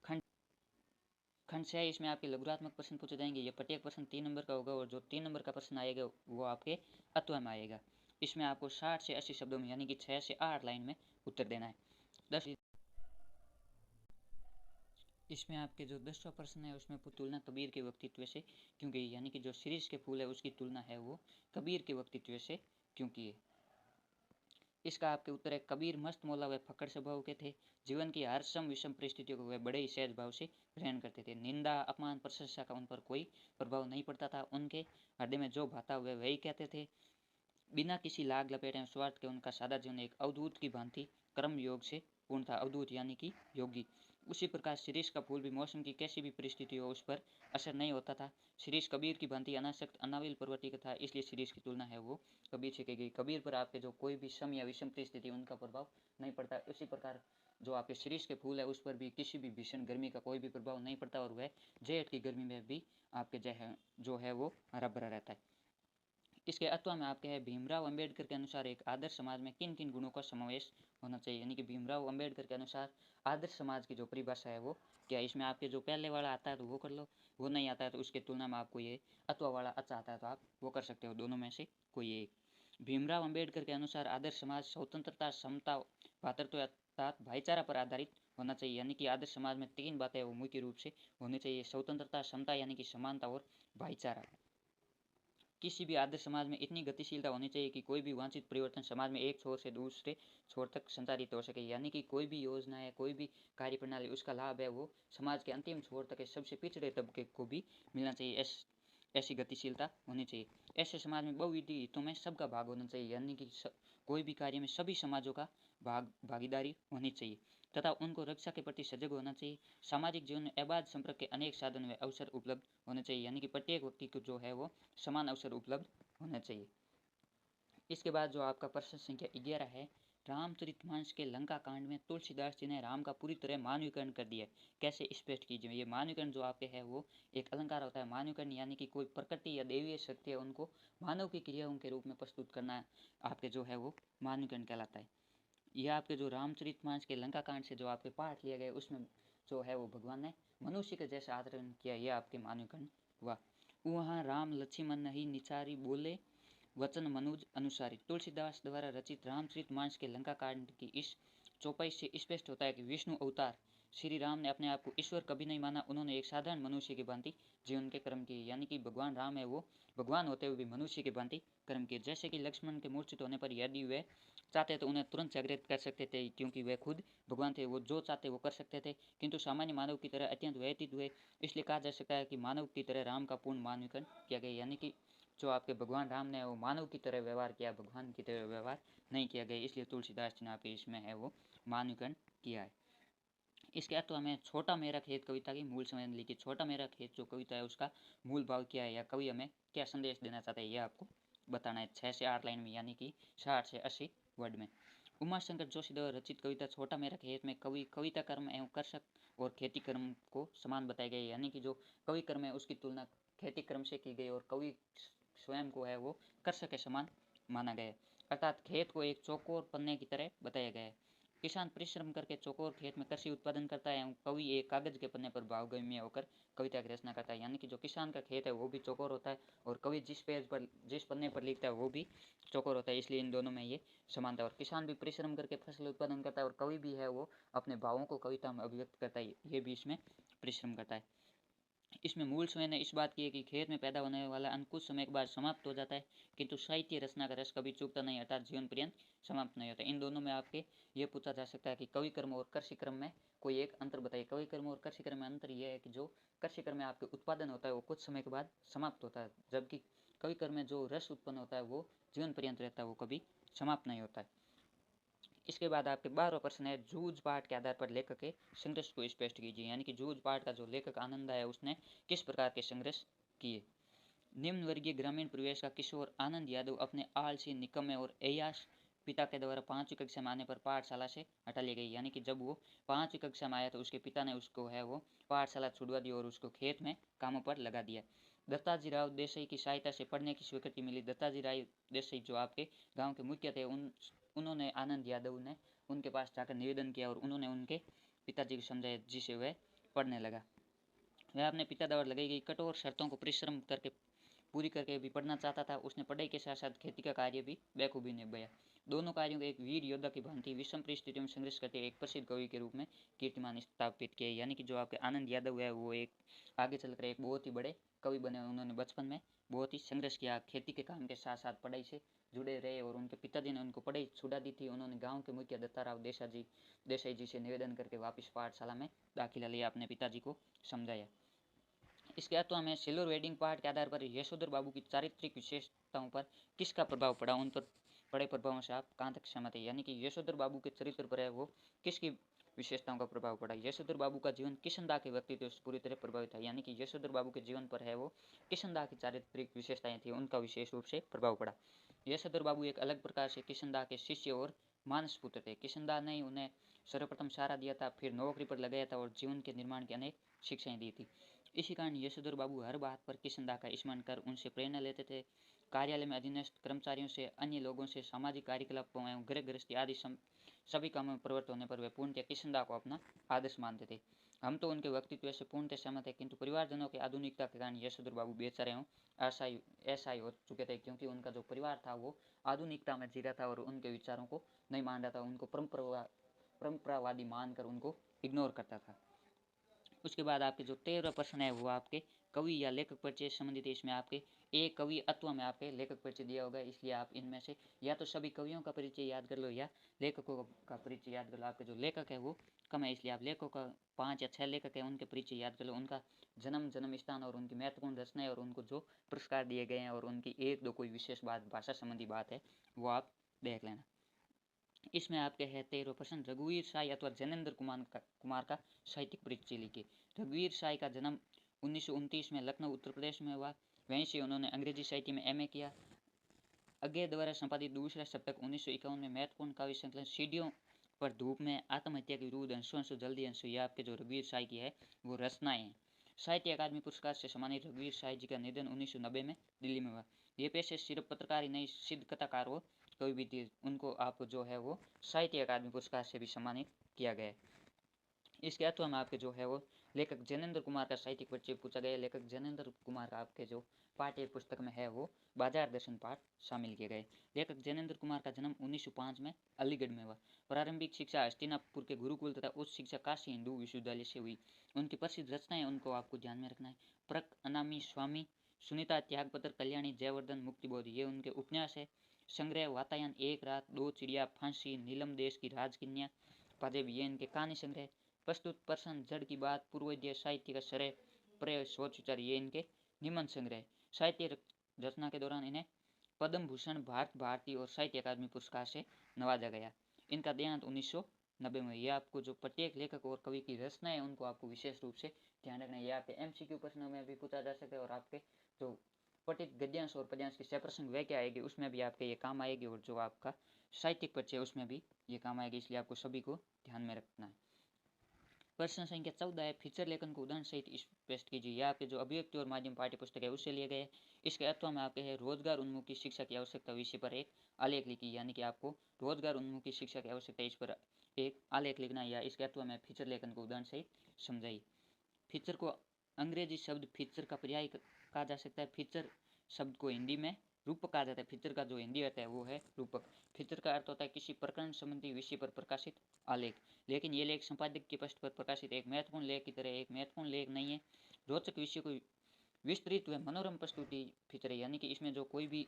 खंड 6 इसमें आपके लघुरात्मक प्रश्न पूछे जाएंगे। ये प्रत्येक प्रश्न 3 नंबर का होगा, और जो 3 नंबर का प्रश्न आएगा वो आपके अत्वा में आएगा। इसमें आपको 60 से 80 शब्दों में, यानी कि 6 से 8 लाइन में उत्तर देना है। 10 इसमें आपके जो 10वां प्रश्न है उसमें तुलना कबीर के व्यक्तित्व से क्यों की, यानी कि जो शिरीष के फूल है उसकी तुलना है वो कबीर के व्यक्तित्व से क्यों की है। इसका आपके उत्तर है कबीर मस्त मौला व फकड़ स्वभाव के थे। जीवन की हर सम विषम परिस्थितियों को वे बड़े ही सहज भाव से ग्रहण करते थे। निंदा अपमान प्रशंसा का उन पर कोई प्रभाव नहीं पड़ता था। उनके हृदय में जो भाता वे वही कहते थे। बिना किसी लाग लपेटे एवं स्वार्थ के उनका सादा जीवन एक अवधूत की भांति कर्म योग से पूर्ण था। अवधूत यानी कि योगी। उसी प्रकार शिरीष का फूल भी मौसम की कैसी भी परिस्थिति हो उस पर असर नहीं होता था। शिरीष कबीर की भांति अनासक्त अनाविल प्रवृत्ति का था, इसलिए शिरीष की तुलना है वो कबीर से की गई। कबीर पर आपके जो कोई भी सम या विषम परिस्थिति उनका प्रभाव नहीं पड़ता। उसी प्रकार जो आपके शिरीष के फूल है उस पर भी किसी भी भीषण गर्मी का कोई भी प्रभाव नहीं पड़ता और वह जेठ की गर्मी में भी आपके जो है वो हरा भरा रहता है। इसके अथवा में आपके है भीमराव अंबेडकर के अनुसार एक आदर्श समाज में किन किन गुणों का समावेश होना चाहिए, यानी कि भीमराव अंबेडकर के अनुसार आदर्श समाज की जो परिभाषा है वो क्या है। इसमें आपके जो पहले वाला आता है तो वो कर लो, वो नहीं आता है तो उसके तुलना में आपको ये अथवा वाला अच्छा आता है तो आप वो कर सकते हो, दोनों में से कोई एक। भीमराव अंबेडकर के अनुसार आदर्श समाज स्वतंत्रता, समता, भातृत्व अर्थात भाईचारा पर आधारित होना चाहिए, यानी कि आदर्श समाज में तीन बातें वो मुख्य रूप से होनी चाहिए: स्वतंत्रता, समता यानी कि समानता और भाईचारा। किसी भी आदर्श समाज में इतनी गतिशीलता होनी चाहिए कि कोई भी वांछित परिवर्तन समाज में एक छोर से दूसरे छोर तक संचारित हो सके, यानी कि कोई भी योजना है, कोई भी कार्य प्रणाली, उसका लाभ है वो समाज के अंतिम छोर तक सबसे पिछड़े तबके को भी मिलना चाहिए। ऐसी गतिशीलता होनी चाहिए। ऐसे समाज में बहुविधि हितों में सबका भाग होना चाहिए, यानी कि कोई भी कार्य में सभी समाजों का भागीदारी होनी चाहिए तथा उनको रक्षा के प्रति सजग होना चाहिए। सामाजिक जीवन में अबाध संपर्क के अनेक साधन व अवसर उपलब्ध होने चाहिए, यानी कि प्रत्येक व्यक्ति को जो है वो समान अवसर उपलब्ध होना चाहिए। इसके बाद जो आपका प्रश्न संख्या 11 है, रामचरितमानस के लंका कांड में तुलसीदास जी ने राम का पूरी तरह मानवीकरण कर दिया है, कैसे स्पष्ट कीजिए। ये मानवीकरण जो आपके है वो एक अलंकार होता है। मानवीकरण यानी कि कोई प्रकृति या दैवीय शक्ति है उनको मानव की क्रियाओं के रूप में प्रस्तुत करना आपके जो है वो मानवीकरण कहलाता है। यह आपके जो रामचरितमानस के लंका कांड से जो आपके पाठ लिए गए उसमें जो है वो भगवान ने मनुष्य के जैसा आचरण किया, यह आपके मानवीकरण हुआ। वहाँ राम लक्ष्मण नहीं निचारी बोले वचन मनुज अनुसारी। तुलसीदास द्वारा रचित रामचरितमानस के लंका कांड की इस चौपाई से स्पष्ट होता है कि विष्णु अवतार श्री राम ने अपने आप को ईश्वर कभी नहीं माना। उन्होंने एक साधारण मनुष्य की भांति जीवन के कर्म किए, यानी कि भगवान राम है वो भगवान होते हुए भी मनुष्य की भांति कर्म किए। जैसे कि लक्ष्मण के मूर्छित होने पर यदि वे चाहते तो उन्हें तुरंत जागृत कर सकते थे, क्योंकि वे खुद भगवान थे, वो जो चाहते वो कर सकते थे, किंतु सामान्य मानव की तरह अत्यंत व्यतीत हुए। इसलिए कहा जा सकता है कि मानव की तरह राम का पूर्ण मानवीकरण किया गया, यानी कि जो आपके भगवान राम ने वो मानव की तरह व्यवहार किया, भगवान की तरह व्यवहार नहीं किया गया, इसलिए तुलसीदास जी ने आपके इसमें है वो मानवीकरण किया है। इसके अलावा हमें छोटा मेरा खेत कविता की मूल समझ लिखी। छोटा मेरा खेत जो कविता है उसका मूल भाव क्या है या कवि हमें क्या संदेश देना चाहता है, यह आपको बताना है 6 से 8 लाइन में, यानी कि 60 से 80 वर्ड में। उमाशंकर जोशी द्वारा रचित कविता छोटा मेरा खेत में कवि कविता कर्म एवं कर्षक और खेती कर्म को समान बताए गए, यानी कि जो कवि कर्म है उसकी तुलना खेती कर्म से की गई और कवि स्वयं को है वो कर्षक के समान माना गया, अर्थात खेत को एक चौकोर पन्ने की तरह बताया गया है। किसान परिश्रम करके चौकोर खेत में कृषि उत्पादन करता है एवं कवि एक कागज के पन्ने पर भावगम्य होकर कविता की रचना करता है, यानी कि जो किसान का खेत है वो भी चौकोर होता है और कवि जिस पेज पर जिस पन्ने पर लिखता है वो भी चौकोर होता है, इसलिए इन दोनों में ये समानता है। और किसान भी परिश्रम करके फसल उत्पादन करता है और कवि भी है वो अपने भावों को कविता में अभिव्यक्त करता है, ये भी इसमें परिश्रम करता है। इसमें मूल स्वयं ने इस बात की है कि खेत में पैदा होने वाला अन्न कुछ समय के बाद समाप्त हो जाता है, किंतु साहित्य रचना का रस कभी चूकता नहीं, अर्थात जीवन पर्यंत समाप्त नहीं होता। इन दोनों में आपके ये पूछा जा सकता है कि कवि कर्म और कृषि कर्म में कोई एक अंतर बताइए। कवि कर्म और कृषि कर्म में अंतर यह है कि जो कृषि कर्म में आपके उत्पादन होता है वो कुछ समय के बाद समाप्त होता है, जबकि कवि कर्म में जो रस उत्पन्न होता है वो जीवन पर्यंत रहता है, वो कभी समाप्त नहीं होता है। इसके बाद आपके 12वां प्रश्न है, जूझ पाठ के आधार पर लेखक के संघर्ष को स्पष्ट कीजिए, यानी कि जूझ पाठ का जो लेखक आनंद है उसने किस प्रकार के संघर्ष किए। निम्न वर्गीय ग्रामीण परिवेश का किशोर आनंद यादव अपने आलसी, निकम्मे और अय्याश पिता के द्वारा 5वीं कक्षा में आने पर पाठशाला से हटा ली गई, यानी कि जब वो 5वीं कक्षा में आया तो उसके पिता ने उसको है वो पाठशाला छुड़वा दी और उसको खेत में कामों पर लगा दिया। दत्ताजी राव देसाई की सहायता से पढ़ने की स्वीकृति मिली। दत्ताजी राय देसाई जो आपके गाँव के मुखिया थे उन्होंने आनंद यादव ने उनके पास जाकर निवेदन किया और उन्होंने उनके पिताजी को समझाया, जिसे वह पढ़ने लगा। वह अपने पिता द्वारा लगाई गई कठोर शर्तों को परिश्रम करके पूरी करके भी पढ़ना चाहता था। उसने पढ़ाई के साथ साथ खेती का कार्य भी बखूबी निभाया। दोनों कार्यों को एक वीर योद्धा की भांति विषम परिस्थितियों में संघर्ष करते एक प्रसिद्ध कवि के रूप में कीर्तिमान स्थापित किए। यानी कि जो आपके आनंद यादव है वो एक आगे चलकर एक बहुत ही बड़े कवि बने। उन्होंने बचपन में बहुत ही संघर्ष किया, खेती के काम के साथ साथ पढ़ाई से जुड़े रहे और उनके पिताजी ने उनको पढ़ाई छुड़ा दी थी। उन्होंने गांव के मुखिया दत्ताराव देसाई जी से निवेदन करके वापस पाठशाला में दाखिला लिया, अपने पिताजी को समझाया। इसके अलावा हमें सिल्वर वेडिंग पार्ट के आधार पर यशोधर बाबू की चारित्रिक विशेषताओं पर किसका प्रभाव पड़ा, उन पर बड़े प्रभावों से आप कहाँ तक सहमत है। यानी कि यशोधर बाबू के चरित्र पर है वो किसकी विशेषताओं का प्रभाव पड़ा। यशोधर बाबू का जीवन किशनदा के व्यक्तित्व से पूरी तरह प्रभावित है। यानी कि यशोधर बाबू के जीवन पर है वो किशनदा की चारित्रिक विशेषताएं थी, उनका विशेष रूप से प्रभाव पड़ा। यशोधर बाबू एक अलग प्रकार से किशनदा के शिष्य और मानस पुत्र थे। किशनदा ने उन्हें सर्वप्रथम सहारा दिया था, फिर नौकरी पर लगाया था और जीवन के निर्माण की अनेक शिक्षाएं दी थी। इसी कारण यशोधर बाबू हर बात पर किशनदा का स्मरण कर उनसे प्रेरणा लेते थे। कार्यालय में अधीनस्थ कर्मचारियों से, अन्य लोगों से, सामाजिक कार्यकलापों एवं गृह गृहस्थी आदि सभी कामों में प्रवृत्त होने पर वे पूर्णतः किशनदा को अपना आदर्श मानते थे। हम तो उनके व्यक्तित्व से पूर्णतः सहमत है, किंतु परिवारजनों की आधुनिकता के कारण यशोधर बाबू बेचारे एवं असहाय हो चुके थे, क्योंकि उनका जो परिवार था वो आधुनिकता में जी रहा था और उनके विचारों को नहीं मान रहा था, उनको परंपरावादी मानकर उनको इग्नोर करता था। उसके बाद आपके जो 13 प्रश्न है वो आपके कवि या लेखक परिचय संबंधित है। इसमें आपके एक कवि अथवा में आपके लेखक परिचय दिया होगा, इसलिए आप इनमें से या तो सभी कवियों का परिचय याद कर लो या लेखकों का परिचय याद कर लो। आपके जो लेखक है वो कम है, इसलिए आप लेखकों का 5 या 6 लेखक है उनके परिचय याद कर लो, उनका जन्म स्थान और उनकी महत्वपूर्ण रचनाएं और उनको जो पुरस्कार दिए गए हैं और उनकी एक दो कोई विशेष बात, भाषा संबंधी बात है वो आप देख लेना। इसमें आपके है 13 प्रश्न। रघुवीर साई अथवा जैनेन्द्र कुमार का साहित्यिक परिचय लिखिए। रघुवीर साई का जन्म 1929 में लखनऊ उत्तर प्रदेश में हुआ। वहीं से उन्होंने अंग्रेजी साहित्य में एमए किया। अज्ञे द्वारा संपादित दूसरा शतक 1951 में महत्वपूर्ण काव्य संकलन सीढ़ियों पर धूप में, आत्महत्या के विरुद्ध, अंशु अंशु जल्दी अंशु, ये आपके जो रघुवीर साई की है वो रचनाएं हैं। साहित्य अकादमी पुरस्कार से सम्मानित रघुवीर साई जी का निधन 1990 में दिल्ली में हुआ। ये पेशे सिर्फ पत्रकार ही नहीं, सिद्ध कथाकार और कवि भी थी। उनको आप जो है वो साहित्य अकादमी पुरस्कार से भी सम्मानित किया गया है। इसके अथवा में आपके जो है वो लेखक जैनेन्द्र कुमार का साहित्यिक परिचय पूछा गया। लेखक जैनेन्द्र कुमार का आपके जो पाठ्य पुस्तक में है वो बाजार दर्शन पाठ शामिल किए गए। लेखक जैनेन्द्र कुमार का जन्म 1905 में अलीगढ़ में हुआ। प्रारंभिक शिक्षा हस्तिनापुर के गुरुकुल तथा उच्च शिक्षा काशी हिंदू विश्वविद्यालय से हुई। उनकी प्रसिद्ध रचनाएं उनको आपको ध्यान में रखना है। प्रक, अनामी, स्वामी, सुनीता, त्यागपत्र, कल्याणी, जयवर्धन, मुक्तिबोध, ये उनके उपन्यास है। संग्रह वातायन, एक रात, दो चिड़िया, फांसी, नीलम देश की राजकन्या, पाजेब, ये इनके कहानी संग्रह। प्रस्तुत प्रश्न, जड़ की बात, पूर्वोदय साहित्य का सरय प्रय, सोच विचार, ये इनके निबंध संग्रह। साहित्य रचना के दौरान इन्हें पद्म भूषण, भारत भारती और साहित्य अकादमी पुरस्कार से नवाजा गया। इनका देहांत 1990 में। यह आपको जो प्रत्येक लेखक और कवि की रचना है उनको आपको विशेष रूप से ध्यान रखना है। यह आपके MCQ प्रश्नों में भी पूछा जा सकता है और आपके जो पठित गद्यांश और पद्यांश की सप्रसंग व्याख्या आएगी उसमें भी आपके ये काम आएगी, और जो आपका साहित्यिक परिचय उसमें भी ये काम आएगी, इसलिए आपको सभी को ध्यान में रखना है। प्रश्न संख्या 14 है, फीचर लेखन को उदाहरण सहित स्पष्ट कीजिए। यह आपके जो अभिव्यक्ति और माध्यम पाठ्य पुस्तक है उससे लिए गए। इसके अथवा में आपके है रोजगार उन्मुखी शिक्षा की आवश्यकता विषय पर एक आलेख लिखिए। यानी कि आपको रोजगार उन्मुखी शिक्षा की आवश्यकता इस पर एक आलेख लिखना, या इसके अथवा में फीचर लेखन को उदाहरण सहित समझाइए। फीचर को अंग्रेजी शब्द फीचर का पर्याय कहा जा सकता है। फीचर शब्द को हिंदी में रूपक कहा जाता है। फीचर का जो हिंदी होता है वो है रूपक। फीचर का अर्थ होता है किसी प्रकरण संबंधी विषय पर प्रकाशित आलेख, लेकिन ये लेख संपादक की पृष्ठ पर प्रकाशित एक महत्वपूर्ण लेख की तरह एक महत्वपूर्ण लेख नहीं है। रोचक विषय को विस्तृत व मनोरम प्रस्तुति फीचर है। यानी कि इसमें जो कोई भी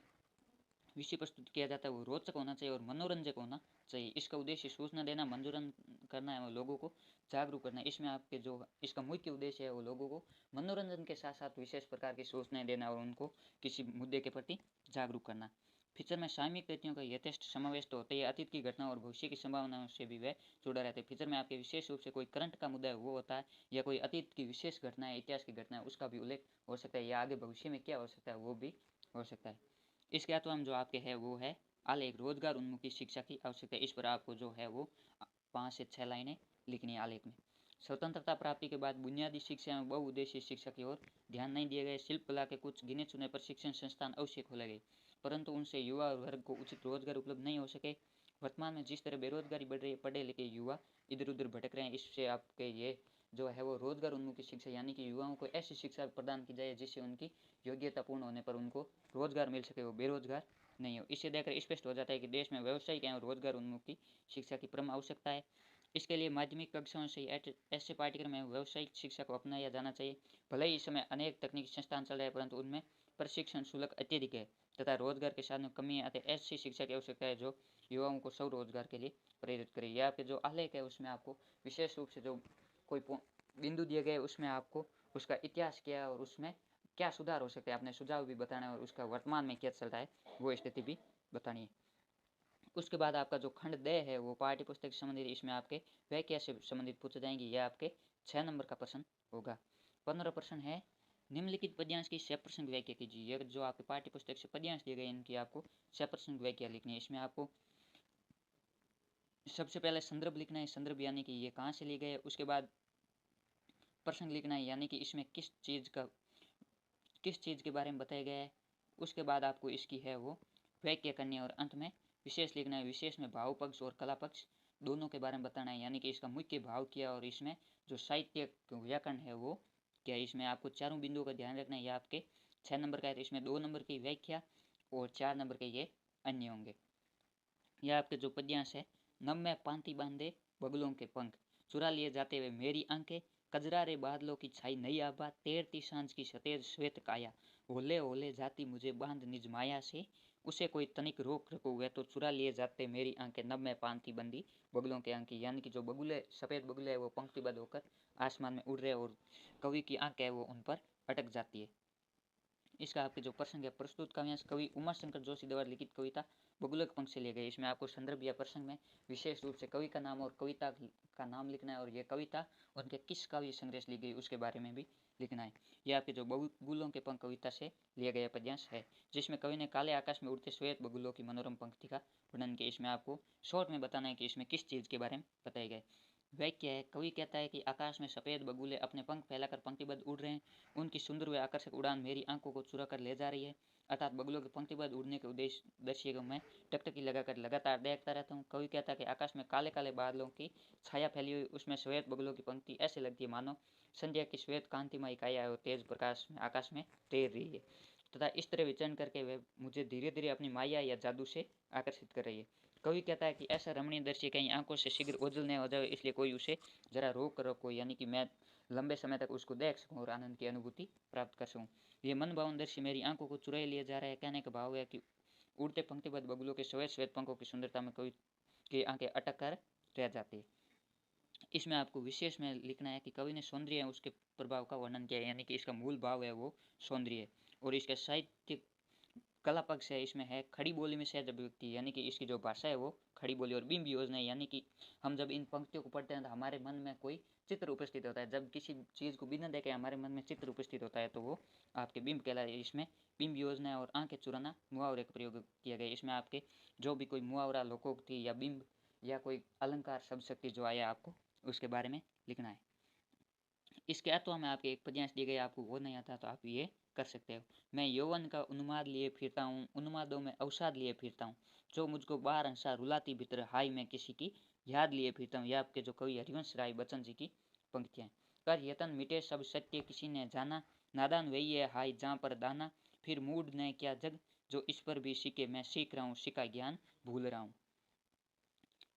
विषय प्रस्तुत किया जाता है वो रोचक होना चाहिए और मनोरंजक होना चाहिए। इसका उद्देश्य सूचना देना, मनोरंजन करना है और लोगों को जागरूक करना है। इसमें आपके जो इसका मुख्य उद्देश्य है वो लोगों को मनोरंजन के साथ साथ विशेष प्रकार की सूचनाएं देना और उनको किसी मुद्दे के प्रति जागरूक करना। फीचर में सामयिक तथ्यों का यथेष्ट समावेश तो होता है। अतीत की घटना और भविष्य की संभावनाओं से भी वह जुड़ा रहता है। फीचर में आपके विशेष रूप से कोई करंट का मुद्दा है वो होता है, या कोई अतीत की विशेष घटना है, इतिहास की घटना है, उसका भी उल्लेख हो सकता है, या आगे भविष्य में क्या हो सकता है वो भी हो सकता है। इसके अथवा हम जो आपके है वो है आलेख, रोजगार उन्मुखी शिक्षा की आवश्यकता। इस पर आपको जो है वो 5 से 6 लाइनें लिखनी है आलेख में। स्वतंत्रता प्राप्ति के बाद बुनियादी शिक्षा में बहुउद्देशीय शिक्षा की ओर ध्यान नहीं दिए गए। शिल्प कला के कुछ गिने चुने प्रशिक्षण संस्थान अवश्य खोले गए, परंतु उनसे युवा वर्ग को उचित रोजगार उपलब्ध नहीं हो सके। वर्तमान में जिस तरह बेरोजगारी बढ़ रही है, पढ़े लिखे युवा इधर उधर भटक रहे हैं। इससे आपके ये जो है वो रोजगार उन्मुखी शिक्षा, यानी कि युवाओं को ऐसी शिक्षा प्रदान की जाए जिससे उनकी योग्यता पूर्ण होने पर उनको रोजगार मिल सके, वो बेरोजगार नहीं हो। इसे देखकर स्पष्ट हो जाता है कि देश में व्यावसायिक एवं रोजगार उन्मुखी शिक्षा की परम आवश्यकता है। इसके लिए माध्यमिक कक्षाओं से ऐसे पाठ्यक्रम में व्यावसायिक शिक्षा को अपनाया जाना चाहिए। भले ही इस समय अनेक तकनीकी संस्थान चल रहे हैं, परंतु उनमें प्रशिक्षण शुल्क अत्यधिक है तथा रोजगार के साधनों में कमी है। अतः ऐसी शिक्षा की आवश्यकता है जो युवाओं को स्वरोजगार के लिए प्रेरित करे। यह आपके जो आलेख है उसमें आपको विशेष रूप से जो कोई बिंदु दिए गए उसमें आपको उसका इतिहास क्या है और उसमें क्या सुधार हो सकते हैं अपने सुझाव भी बताना है और उसका वर्तमान में क्या चल रहा है वो स्थिति भी बतानी है। उसके बाद आपका जो खंड द है वो पाठ्य पुस्तक से संबंधित, इसमें आपके व्याख्या से संबंधित पूछे जाएंगे। यह आपके 6 नंबर का प्रश्न होगा। 15 प्रश्न है, निम्नलिखित पद्यांश की सप्रसंग व्याख्या कीजिए। यह जो आपके पाठ्य पुस्तक से पद्यांश दिए गए इनकी आपको सप्रसंग व्याख्या लिखनी है। इसमें आपको सबसे पहले संदर्भ लिखना है। संदर्भ यानी कि ये कहाँ से लिए गए। उसके बाद प्रसंग लिखना है, यानी कि इसमें किस चीज़ के बारे में बताया गया है। उसके बाद आपको इसकी है वो व्याख्या करनी है और अंत में विशेष लिखना है। विशेष में भाव पक्ष और कला पक्ष दोनों के बारे में बताना है, यानी कि इसका मुख्य भाव क्या और इसमें जो साहित्य व्याकरण है वो क्या है। इसमें आपको चारों बिंदुओं का ध्यान रखना है। ये आपके 6 नंबर का है, तो इसमें 2 नंबर की व्याख्या और 4 नंबर के ये अन्य होंगे। यह आपके जो पद्यांश है, नभ में पांति बांधे बगलों के पंख, चुरा लिए जाते हुए मेरी आंखें, कजरारे बादलों की छाई नई आभा, तैरती सांझ की सतेज श्वेत काया, होले होले जाती मुझे बांध निज माया से, उसे कोई तनिक रोक रखो वह तो चुरा लिए जाते मेरी आंखें, नभ में पांति बंदी बगलों के आंखें। यानी कि जो बगुले सफ़ेद बगुले है वो पंक्तिबद्ध होकर आसमान में उड़ रहे और कवि की आंखें है वो उन पर अटक जाती है। इसका आपके जो प्रसंग है, प्रस्तुत काव्यांश कवि उमाशंकर जोशी द्वारा लिखित कविता बगुलक पंख से लिए गए। इसमें आपको संदर्भ या प्रसंग में विशेष रूप से कवि का नाम और कविता का नाम लिखना है और यह कविता उनके किस काव्य संग्रह से ली गई उसके बारे में भी लिखना है। यह आपके जो बगुलों के पंख कविता से लिया गया पद्यांश है, जिसमें कवि ने काले आकाश में उड़ते श्वेत बगुलों की मनोरम पंक्ति का वर्णन किया। इसमें आपको शॉर्ट में बताना है कि इसमें किस चीज़ के बारे में बताया गया है। वाक्य है, कवि कहता है कि आकाश में सफ़ेद बगुले अपने पंख फैलाकर पंक्तिबद्ध उड़ रहे हैं। उनकी सुंदर व आकर्षक उड़ान मेरी आंखों को चुरा कर ले जा रही है। अर्थात बगुलों के पंक्तिबद्ध उड़ने के उद्देश्य दृश्य को मैं टकटकी लगाकर लगातार देखता रहता हूँ। कवि कहता है कि आकाश में काले काले बादलों की छाया फैली हुई, उसमें श्वेत बगुलों की पंक्ति ऐसे लगती है मानो संध्या की श्वेत कांतिमय काया और तेज प्रकाश में आकाश में तैर रही है तथा इस तरह विचरण करके वे मुझे धीरे धीरे अपनी माया या जादू से आकर्षित कर रही है। कवि कहता है कि ऐसा रमणीय दृश्य कहीं आंखों से शीघ्र ओझल न हो जाए, इसलिए कोई उसे जरा रोक कर रखो, यानी कि मैं लंबे समय तक उसको देख सकूं और आनंद की अनुभूति प्राप्त कर सकूं। ये मन भावन दृश्य मेरी आंखों को चुरा लिए जा रहा है। कहने का भाव है कि उड़ते पंक्तिबद्ध बगुलों के श्वेत श्वेत पंखों की सुंदरता में कवि की आंखें अटक कर रह जाती है। इसमें आपको विशेष में लिखना है कि कवि ने सौंदर्य उसके प्रभाव का वर्णन किया है, यानी कि इसका मूल भाव है वो सौंदर्य और इसका साहित्य कला पक्ष है। इसमें है खड़ी बोली में सहज अभिव्यक्ति, यानी कि इसकी जो भाषा है वो खड़ी बोली और बिंब योजना है, यानी कि हम जब इन पंक्तियों को पढ़ते हैं तो हमारे मन में कोई चित्र उपस्थित होता है। जब किसी चीज़ को बिना देखे हमारे मन में चित्र उपस्थित होता है तो वो आपके बिंब कहलाए। इसमें बिंब योजना है और आंखें चुराना मुहावरे का प्रयोग किया गया। इसमें आपके जो भी कोई मुहावरा लोकोक्ति या बिंब या कोई अलंकार शब्द शक्ति जो आया आपको उसके बारे में लिखना है। इसके अथवा में आपके एक पद्यांश दिए गए, आपको वो नहीं आता तो आप ये कर सकते हो। मैं यौवन का उन्माद लिए फिरता हूँ, उन्मादों में अवसाद लिए फिरता हूँ, जो मुझको बार अंसा रुलाती भीतर, हाय मैं किसी की याद लिए फिरता हूँ। यह आपके जो कवि हरिवंश राय बच्चन जी की पंक्तियाँ। कर यतन मिटे सब सत्य किसी ने जाना, नादान वही है हाय जहाँ पर दाना, फिर मूड ने क्या जग जो इस पर भी सीखे, मैं सीख रहा हूँ सीखा ज्ञान भूल रहा हूँ।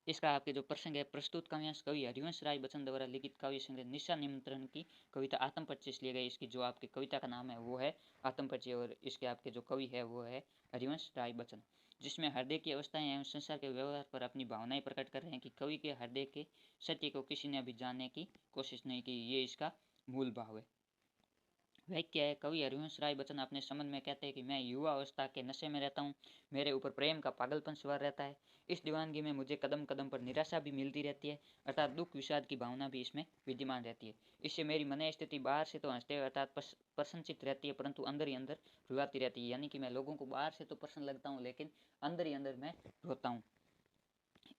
इसका आपके जो प्रसंग है, प्रस्तुत काव्यांश कवि हरिवंश राय बच्चन द्वारा लिखित काव्य संग्रह निशा निमंत्रण की कविता आत्मपरिचय से लिए गए। इसकी जो आपकी कविता का नाम है वो है आत्मपरिचय और इसके आपके जो कवि है वो है हरिवंश राय बच्चन, जिसमें हृदय की अवस्थाएं एवं संसार के व्यवहार पर अपनी भावनाएं प्रकट कर रहे हैं कि कवि के हृदय के सत्य को किसी ने अभी जानने की कोशिश नहीं की। ये इसका मूल भाव है। वाक्य है, कवि हरिवंश राय बच्चन अपने संबंध में कहते हैं कि मैं युवा अवस्था के नशे में रहता हूँ, मेरे ऊपर प्रेम का पागलपन सवार रहता है। इस दीवानगी में मुझे कदम कदम पर निराशा भी मिलती रहती है, अर्थात दुख विषाद की भावना भी इसमें विद्यमान रहती है। इससे मेरी मन स्थिति बाहर से तो हंसते अर्थात प्रसन्नचित रहती है, परंतु अंदर ही अंदर रुलाती रहती है। यानी कि मैं लोगों को बाहर से तो प्रसन्न लगता हूँ लेकिन अंदर ही अंदर मैं रोता हूँ।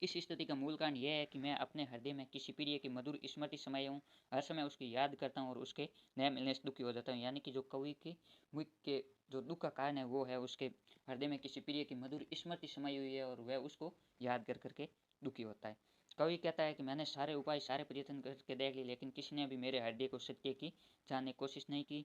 इस स्थिति का मूल कारण यह है कि मैं अपने हृदय में किसी प्रिय की मधुर स्मृति समाया हूँ, हर समय उसकी याद करता हूँ और उसके नए मिलने से दुखी हो जाता हूँ। यानी कि जो कवि की मुख्य जो दुख का कारण है वो है उसके हृदय में किसी प्रिय की मधुर स्मृति समाई हुई है और वह उसको याद कर करके दुखी होता है। कवि कहता है कि मैंने सारे उपाय सारे प्रयत्न करके देख लिए लेकिन किसी ने भी मेरे हृदय को सत्य की जानने की कोशिश नहीं की,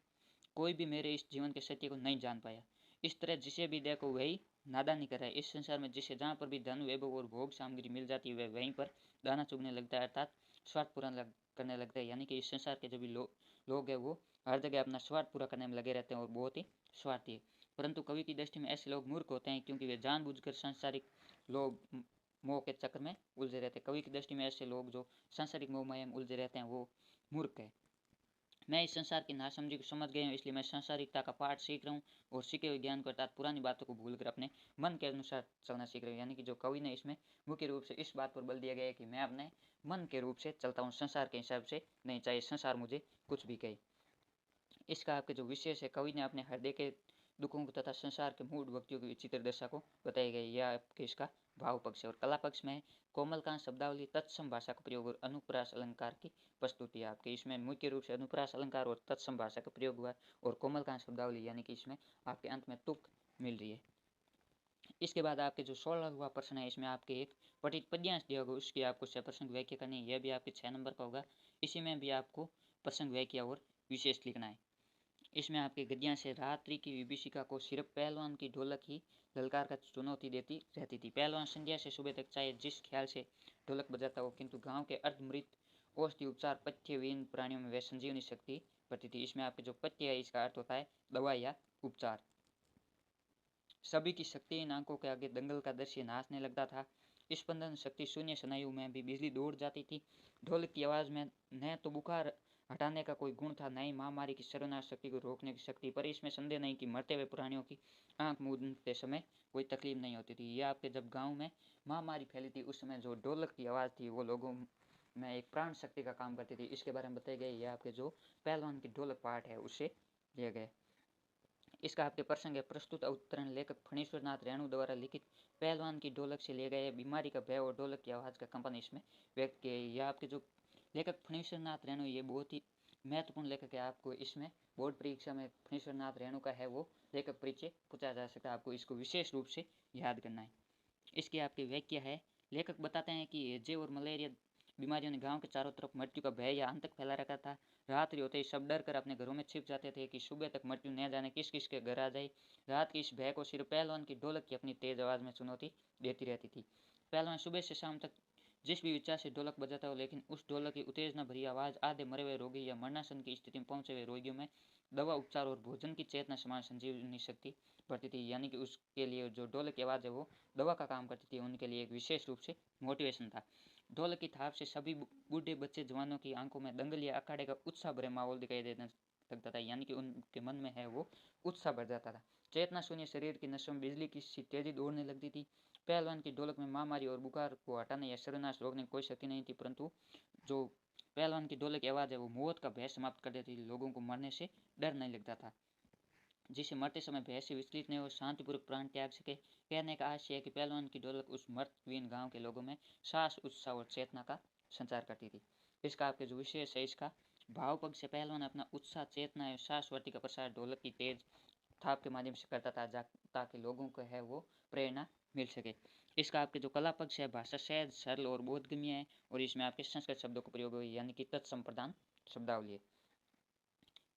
कोई भी मेरे इस जीवन के सत्य को नहीं जान पाया। इस तरह जिसे भी देखो वही नादानी कर रहा है। इस संसार में जिसे जहाँ पर भी धन वैभव और भोग सामग्री मिल जाती है वह वहीं पर दाना चुगने लगता है, अर्थात स्वार्थ पूरा करने लगता है। यानी कि इस संसार के जो भी लोग हैं वो हर जगह अपना स्वार्थ पूरा करने में लगे रहते हैं और बहुत ही स्वार्थी है। परंतु कवि की दृष्टि में ऐसे लोग मूर्ख होते हैं, क्योंकि वे जानबूझकर सांसारिक लोग मोह के चक्र में उलझे रहते हैं। कवि की दृष्टि में ऐसे लोग जो सांसारिक मोह माया में उलझे रहते हैं वो मूर्ख है। मैं इस संसार की नासमझी को समझ गया हूँ, इसलिए मैं सांसारिकता का पाठ सीख रहा हूँ और सीखे हुए ज्ञान को अर्थात पुरानी बातों को भूलकर अपने मन के अनुसार चलना सीख रहा हूँ। यानी कि जो कवि ने इसमें मुख्य रूप से इस बात पर बल दिया गया है कि मैं अपने मन के रूप से चलता हूँ, संसार के हिसाब से नहीं, चाहे संसार मुझे कुछ भी कहे। इसका आपके जो विशेष है, कवि ने अपने हृदय के दुखों को तथा संसार के मूड व्यक्तियों की विचित्र दशा को बताया गया। यह आपके इसका भाव पक्ष है। और कला पक्ष में कोमलकांत शब्दावली, तत्सम भाषा का प्रयोग और अनुप्रास अलंकार की प्रस्तुति है। आपके इसमें मुख्य रूप से अनुप्रास अलंकार और तत्सम भाषा का प्रयोग हुआ है और कोमलकांत शब्दावली यानी कि इसमें आपके अंत में तुक मिल रही है। इसके बाद आपके जो 16वां प्रश्न है, इसमें आपके एक पठित पद्यांश दिया होगा, उसकी आपको प्रसंग व्याख्या करनी है। यह भी आपके 6 नंबर का होगा। इसी में भी आपको प्रसंग व्याख्या और विशेष लिखना है। इसमें आपके गद्यांश है, रात्रि की विभीषिका को सिर्फ पहलवान की ढोलक ही ललकार का चुनौती देती रहती थी। पहलवान संध्या से सुबह तक चाहे जिस ख्याल से ढोलक बजाता हो, किंतु गांव के अर्धमृत औषधि उपचार पथ्यविहीन प्राणियों में वह संजीवनी शक्ति बढ़ती थी। इसमें आपके जो पथ्य है इसका अर्थ होता है दवा या उपचार। सभी की शक्ति इन आंखों के आगे दंगल का दृश्य नाचने लगता था। स्पंदन शक्ति शून्य स्नायु में भी बिजली दौड़ जाती थी। ढोलक की आवाज में न तो बुखार हटाने का कोई गुण था, न ही महामारी की सर्वनाश शक्ति को रोकने की शक्ति। पर इसमें संदेह नहीं कि मरते हुए प्राणियों की आंख मूंदते समय कोई तकलीफ नहीं होती थी। यह आपके जब गांव में महामारी फैली थी उस समय जो ढोलक की आवाज़ थी वो लोगों में एक प्राण शक्ति का काम करती थी। इसके बारे में बताया गया। यह आपके जो पहलवान की ढोलक पाठ है उससे लिया गया। इसका आपके प्रसंग है, प्रस्तुत अवतरण लेखक फणीश्वर नाथ रेणु द्वारा लिखित पहलवान की ढोलक से लिए गए बीमारी का भय और ढोलक की आवाज़ का कंपन इसमें व्यक्त किया। यह आपके जो लेखक फणीश्वर नाथ रेणु ये बहुत ही महत्वपूर्ण लेखक है। आपको इसमें बोर्ड परीक्षा में फणीश्वर नाथ रेणु का है वो लेखक परिचय पूछा जा सकता है। आपको इसको विशेष रूप से याद करना है। इसकी आपकी व्याख्या है, लेखक बताते हैं कि हैजे और मलेरिया बीमारियों ने गांव के चारों तरफ मृत्यु का भय या आतंक फैला रखा था। रात्रि होते ही सब डर कर अपने घरों में छिप जाते थे कि सुबह तक मृत्यु न जाने किस किस के घर आ जाए। रात के इस भय को सिर्फ पहलवान की ढोलक की अपनी तेज आवाज़ में चुनौती देती रहती थी। पहलवान सुबह से शाम तक जिस भी विचार से ढोलक बजाता हो, लेकिन उस ढोलक की उत्तेजना भरी आवाज़ आधे मरे हुए रोगी या मरणासन की स्थिति में पहुंचे हुए रोगियों में दवा उपचार और भोजन की चेतना समान संजीवनी शक्ति बढ़ती थी। यानी कि उसके लिए जो ढोलक की आवाज़ है वो दवा का काम करती थी, उनके लिए एक विशेष रूप से मोटिवेशन था। ढोलक की थाप से सभी बूढ़े बच्चे जवानों की आंखों में दंगल या अखाड़े का उत्साह भरे माहौल दिखाई देने लगता था। यानी कि उनके मन में है वो उत्साह भर जाता था। चेतना शून्य शरीर की नसों में बिजली की सी तेजी दौड़ने लगती थी। पहलवान की ढोलक में महामारी और बुखार को हटाने या सर्वनाश रोकने की कोई शक्ति नहीं थी, परंतु जो पहलवान की ढोलक की आवाज़ है वो मौत का भय समाप्त कर देती थी। लोगों को मरने से डर नहीं लगता था, जिसे मरते समय भय से विचलित नहीं हो शांतिपूर्वक प्राण त्याग सके। कहने का आशय है कि पहलवान की ढोलक उस मर्तविहीन गांव के लोगों में साहस, उत्साह और चेतना का संचार करती थी। इसका आपके जो विशेष है, इसका भाव पक्ष से पहलवान अपना उत्साह, चेतना और साहसवर्ती का प्रसार ढोलक की तेज थाप के माध्यम से करता था, ताकि लोगों को है वो प्रेरणा मिल सके। इसका आपके जो कला पक्ष है, भाषा सहज, सरल और बोधगम्य है और इसमें आपके संस्कृत शब्दों का प्रयोग हुआ, यानी कि तत्संप्रदान शब्दावली है।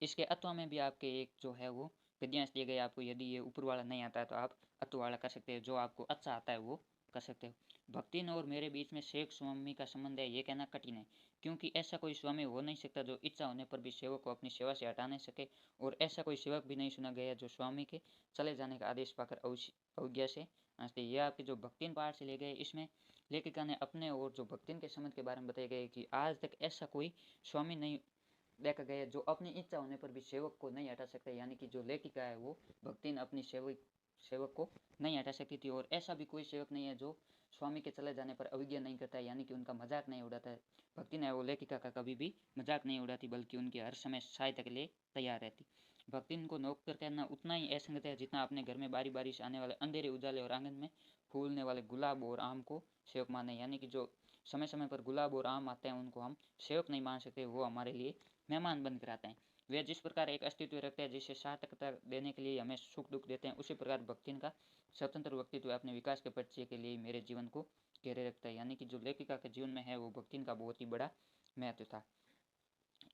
इसके अथवा में भी आपके एक जो है वो गद्यांश दिए गए आपको। यदि ये ऊपर वाला नहीं आता है तो आप अथवा वाला कर सकते हैं, जो आपको अच्छा आता है वो कर सकते हो। भक्तिन और मेरे बीच में सेवक स्वामी का संबंध है, ये कहना कठिन है, क्योंकि ऐसा कोई स्वामी हो नहीं सकता जो इच्छा होने पर भी सेवक को अपनी सेवा से हटा नहीं सके, और ऐसा कोई सेवक भी नहीं सुना गया जो स्वामी के चले जाने का आदेश पाकर अवज्ञा से हंसते। यह आपके जो भक्तिन पाठ से ले गए, इसमें लेखिका ने अपने और जो भक्तिन के संबंध के बारे में बताया गया कि आज तक ऐसा कोई स्वामी नहीं देखा गया जो अपनी इच्छा होने पर भी सेवक को नहीं हटा सकता। यानी कि जो लेखिका है वो भक्तिन अपनी सेवक को नहीं हटा सकती थी, और ऐसा भी कोई सेवक नहीं है जो स्वामी के चले जाने पर अवज्ञा नहीं करता है, यानी कि उनका मजाक नहीं उड़ाता है। भक्तिन है वो लेखिका का कभी भी मजाक नहीं उड़ाती, बल्कि उनकी हर समय सहायता के लिए तैयार रहती। भक्तिन को नौकर कहना उतना ही असंगत है जितना अपने घर में बारी बारी से आने वाले अंधेरे उजाले और आंगन में फूलने वाले गुलाब और आम को सेवक माने। यानी कि जो समय समय पर गुलाब और आम आते हैं उनको हम सेवक नहीं मान सकते, वो हमारे लिए मेहमान बनकर आते हैं। वे जिस प्रकार एक अस्तित्व रखते हैं जिसे सार्थकता देने के लिए हमें सुख दुख देते हैं, उसी प्रकार भक्तिन का स्वतंत्र व्यक्तित्व अपने विकास के परिचय के लिए मेरे जीवन को घेरे रखता है। यानी कि जो लेखिका के जीवन में है वो भक्तिन का बहुत ही बड़ा महत्व था।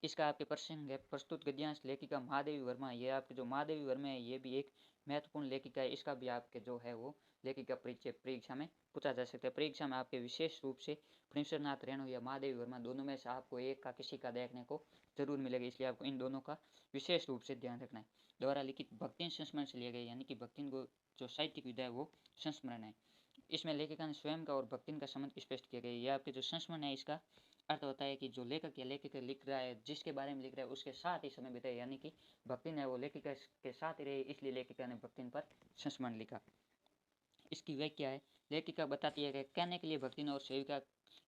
इसका आपके प्रसंग है, प्रस्तुत गद्यांश लेखिका महादेवी वर्मा। ये आपके जो महादेवी वर्मा है ये भी एक महत्वपूर्ण लेखिका है। इसका भी आपके जो है वो लेखिका परिचय परीक्षा में पूछा जा सकता है। परीक्षा में आपके विशेष रूप से फणीश्वरनाथ रेणु या महादेवी वर्मा दोनों में से आपको एक का किसी का देखने को जरूर मिलेगा, इसलिए आपको इन दोनों का विशेष रूप से ध्यान रखना है। द्वारा लिखित भक्तिन संस्मरण से लिए गए, यानी कि भक्तिन को जो साहित्यिक विधा है वो संस्मरण है। इसमें लेखिका ने स्वयं का और भक्तिन का संबंध स्पष्ट किया गया है। यह आपके जो संस्मरण है इसका अर्थ होता है कि जो लेखक या लेखिका लिख रहा है, जिसके बारे में लिख रहा है उसके साथ ही समय बिताए, यानी कि भक्तिन है वो लेखिका के साथ ही रहे, इसलिए लेखिका ने भक्तिन पर संस्मरण लिखा। इसकी व्याख्या है, लेखिका बताती है कि कहने के लिए भक्तिन और सेविका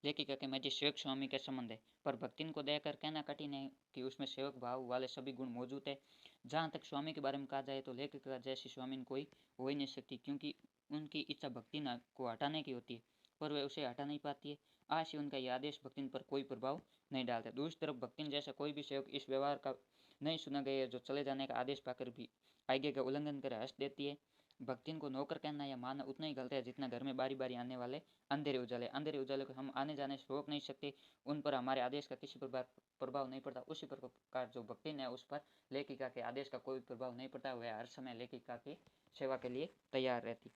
लेखिका के मध्य सेवक स्वामी का संबंध है, पर भक्तिन को देखकर कहना कठिन है कि उसमें सेवक भाव वाले सभी गुण मौजूद है। जहाँ तक स्वामी के बारे में कहा जाए तो लेखिका जैसी स्वामी कोई हो ही नहीं सकती, क्योंकि उनकी इच्छा भक्तिन को हटाने की होती है, पर वे उसे हटा नहीं पाती है। आज ही उनका यह आदेश भक्तिन पर कोई प्रभाव नहीं डालता। दूसरी तरफ भक्तिन जैसा कोई भी सेवक इस व्यवहार का नहीं सुना गया जो चले जाने का आदेश पाकर भी आज्ञा का उल्लंघन कर हंस देती है। भक्तिन को नौकर कहना या मानना उतना ही गलत है जितना घर में बारी बारी आने वाले अंधेरे उजाले को हम आने जाने से रोक नहीं सकते, उन पर हमारे आदेश का किसी प्रभाव नहीं पड़ता। उसी प्रकार जो भक्तिन है उस पर लेखिका के आदेश का कोई प्रभाव नहीं पड़ता, वह हर समय लेखिका की सेवा के लिए तैयार रहती।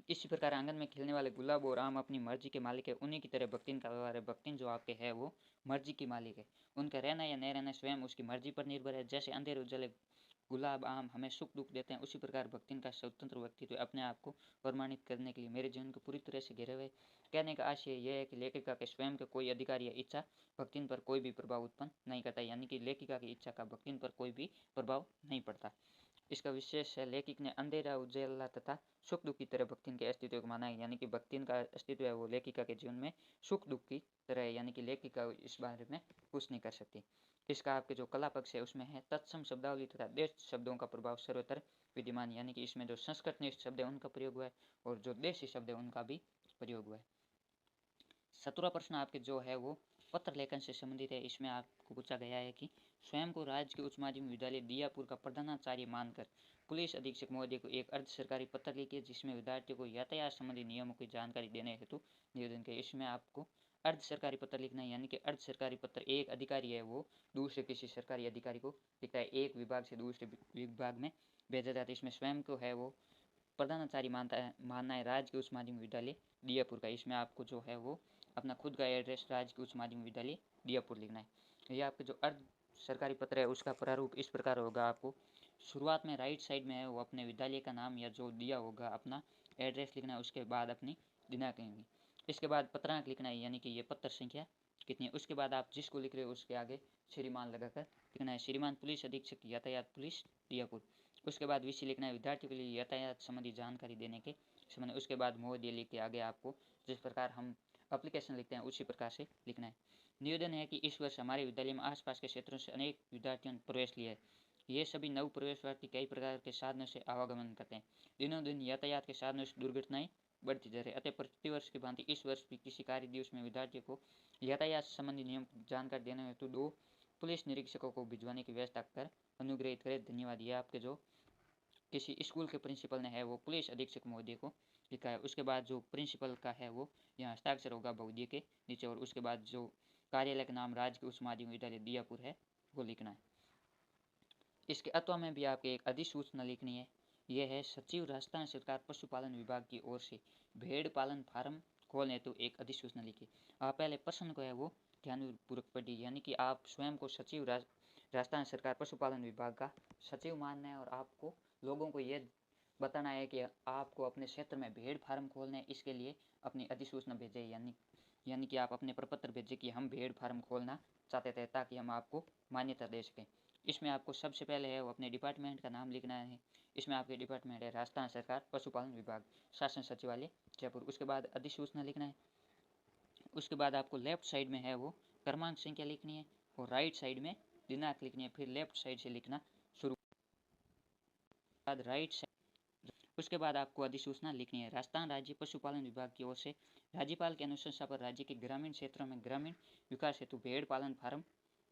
इसी प्रकार आंगन में खिलने वाले गुलाब और आम अपनी मर्जी के मालिक है, उन्हीं की तरह भक्तिन का व्यवहार है। भक्तिन जो आपके है वो मर्जी की मालिक है, उनका रहना या नहीं रहना स्वयं उसकी मर्जी पर निर्भर है। जैसे अंधेरे उजाले गुलाब आम हमें सुख दुख देते हैं, उसी प्रकार भक्तिन का स्वतंत्र व्यक्तित्व अपने आप को प्रमाणित करने के लिए मेरे जीवन को पूरी तरह से घिरे हुए। कहने का आशय यह है कि लेखिका के स्वयं का कोई अधिकार या इच्छा भक्तिन पर कोई भी प्रभाव उत्पन्न नहीं करता, यानी कि लेखिका की इच्छा का भक्तिन पर कोई भी प्रभाव नहीं पड़ता। इसका विशेष है, लेखक ने अंधेरा उजाला तथा सुख दुख की तरह भक्तिन के अस्तित्व को माना है, यानी कि भक्तिन का अस्तित्व है वो लेखिका के जीवन में सुख दुख की तरह है, यानी कि लेखिका इस बारे में कुछ नहीं कर सकती। इसका आपके जो कला पक्ष है उसमें है तत्सम शब्दावली तथा देश शब्दों का प्रभाव सर्वत्र विद्यमान, यानी कि इसमें जो संस्कृत निष्ठ शब्द है उनका प्रयोग हुआ है और जो देशी शब्द है उनका भी प्रयोग हुआ है। 17वां प्रश्न आपके जो है वो पत्र लेखन से संबंधित है। इसमें आपको पूछा गया है कि स्वयं को राज्य के उच्च माध्यमिक विद्यालय दियापुर का प्रधानाचार्य मानकर पुलिस अधीक्षक महोदय को एक अर्ध सरकारी पत्र लिखिए, जिसमें विद्यार्थियों को यातायात संबंधी नियमों की जानकारी देने हेतु निवेदन किया। इसमें आपको अर्ध सरकारी पत्र लिखना है, यानी कि अर्ध सरकारी पत्र एक अधिकारी है वो दूसरे किसी सरकारी अधिकारी को लिखता है, एक विभाग से दूसरे विभाग में भेजा जाता है। इसमें स्वयं को है वो प्रधानाचार्य मानना है राज्य के उच्च माध्यमिक विद्यालय दियापुर का। इसमें आपको जो है वो अपना खुद का एड्रेस राज्य के उच्च माध्यमिक विद्यालय दियापुर लिखना है। ये आपके जो अर्ध सरकारी पत्र है उसका प्रारूप इस प्रकार होगा। आपको शुरुआत में राइट साइड में है वो अपने विद्यालय का नाम या जो दिया होगा अपना एड्रेस लिखना है, उसके बाद अपनी दिनांक लिखनी। इसके बाद पत्रांक लिखना है, यानी कि ये पत्र संख्या कितनी है। उसके बाद आप जिसको लिख रहे हो उसके आगे श्रीमान लगाकर लिखना है, श्रीमान पुलिस अधीक्षक यातायात पुलिस दियापुर। उसके बाद विषय लिखना है विद्यार्थियों के लिए यातायात संबंधी जानकारी देने के संबंध। उसके बाद महोदय लिख के आगे आपको जिस प्रकार हम एप्लीकेशन लिखते हैं उसी प्रकार से लिखना है। निवेदन है कि इस वर्ष हमारे विद्यालय में आसपास के क्षेत्रों से अनेक विद्यार्थियों ने प्रवेश लिया है। ये सभी नव प्रवेशवासी कई प्रकार के साधनों से आवागमन करते हैं। दिनों दिन यातायात के साधनों से दुर्घटनाएं बढ़ती जा रही है, अतः प्रतिवर्ष की भांति इस वर्ष भी किसी कार्य दिवस में विद्यार्थियों को यातायात संबंधी नियम जानकारी देने हेतु 2 पुलिस निरीक्षकों को भिजवाने की व्यवस्था कर अनुग्रहित करें, धन्यवाद। ये आपके जो किसी स्कूल के प्रिंसिपल ने है वो पुलिस अधीक्षक महोदय को लिखा है। उसके बाद जो प्रिंसिपल का है वो यहाँ हस्ताक्षर होगा महोदय के नीचे, और उसके बाद जो कार्यालय का नाम राज्य के उच्च माध्यमिक विद्यालय दियापुर है वो लिखना है। इसके अथवा में भी आपके एक अधिसूचना लिखनी है। यह है सचिव राजस्थान सरकार पशुपालन विभाग की ओर से भेड़ पालन फार्म खोलने हेतु एक अधिसूचना लिखी। आप पहले प्रश्न को है वो ध्यानपूर्वक पढ़िए, यानी कि आप स्वयं को सचिव राजस्थान सरकार पशुपालन विभाग का सचिव मानना है और आपको लोगों को ये बताना है कि आपको अपने क्षेत्र में भेड़ फार्म खोलने हैं, इसके लिए अपनी अधिसूचना भेजें, यानी कि आप अपने प्रपत्र भेजें कि हम भेड़ फार्म खोलना चाहते थे, ताकि हम आपको मान्यता दे सकें। इसमें आपको सबसे पहले है वो अपने डिपार्टमेंट का नाम लिखना है। इसमें आपके डिपार्टमेंट है राजस्थान सरकार पशुपालन विभाग, शासन सचिवालय जयपुर। उसके बाद अधिसूचना लिखना है। उसके बाद आपको लेफ्ट साइड में है वो क्रमांक संख्या लिखनी है और राइट साइड में दिनांक लिखनी है। फिर लेफ्ट साइड से लिखना शुरू, बाद राइट साइड। उसके बाद आपको अधिसूचना लिखनी है। राजस्थान राज्य पशुपालन विभाग की ओर से राज्यपाल के अनुशंसा पर राज्य के ग्रामीण क्षेत्रों में ग्रामीण विकास हेतु भेड़ पालन फार्म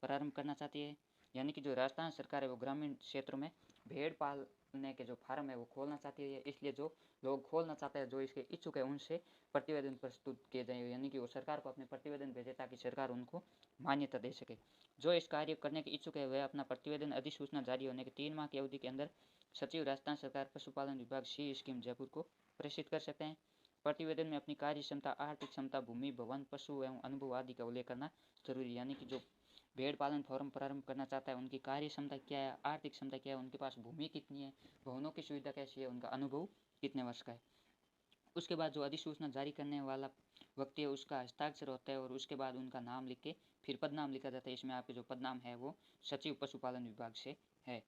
प्रारंभ करना चाहती है, यानी कि जो राजस्थान सरकार है वो ग्रामीण क्षेत्रों में भेड़ पालने के जो फार्म है वो खोलना चाहती है। इसलिए जो लोग खोलना चाहते हैं, जो इसके इच्छुक है, उनसे प्रतिवेदन प्रस्तुत किए जाएंगे, यानी कि वो सरकार को अपने प्रतिवेदन भेजे ताकि सरकार उनको मान्यता दे सके। जो इस कार्य करने के इच्छुक है वह अपना प्रतिवेदन अधिसूचना जारी होने के 3 माह की अवधि के अंदर सचिव राजस्थान सरकार पशुपालन विभाग सी स्कीम जयपुर को प्रेषित कर सकते हैं। प्रतिवेदन में अपनी कार्य क्षमता, आर्थिक क्षमता, भूमि, भवन, पशु एवं अनुभव आदि का उल्लेख करना जरूरी, यानी कि जो भेड़ पालन फॉर्म प्रारंभ करना चाहता है उनकी कार्य क्षमता क्या है, आर्थिक क्षमता क्या है, उनके पास भूमि कितनी है, भवनों की सुविधा कैसी है, उनका अनुभव कितने वर्ष का है। उसके बाद जो अधिसूचना जारी करने वाला व्यक्ति है उसका हस्ताक्षर होता है और उसके बाद उनका नाम लिख के फिर पदनाम लिखा जाता है। इसमें आपके जो पदनाम है वो सचिव पशुपालन विभाग से है।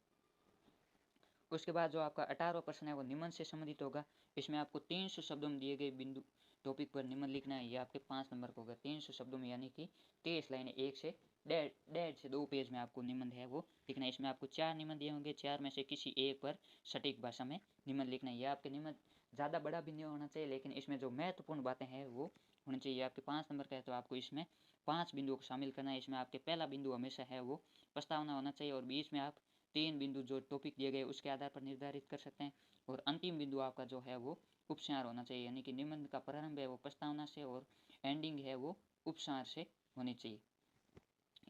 उसके बाद जो आपका 18वां प्रश्न है वो निबंध से संबंधित होगा। इसमें आपको 300 शब्दों में दिए गए बिंदु टॉपिक पर निबंध लिखना है। ये आपके 5 नंबर का होगा। 300 शब्दों में यानी कि 23 लाइनें, 1 से 1.5 से 2 पेज में आपको निबंध है वो लिखना है। इसमें आपको 4 निबंध दिए होंगे, 4 में से किसी एक पर सटीक भाषा में निबंध लिखना है। यह आपके निबंध ज़्यादा बड़ा भी नहीं होना चाहिए, लेकिन इसमें जो महत्वपूर्ण बातें हैं वो होनी चाहिए। आपके 5 नंबर का है तो आपको इसमें 5 बिंदुओं को शामिल करना है। इसमें आपके पहला बिंदु हमेशा है वो प्रस्तावना होना चाहिए और बीच में आप 3 बिंदु जो टॉपिक दिए गए उसके आधार पर निर्धारित कर सकते हैं। और अंतिम बिंदु आपका जो है वो उपसंहार होना चाहिए, यानी कि निबंध का प्रारंभ है वो प्रस्तावना से और एंडिंग है वो उपसंहार से होनी चाहिए।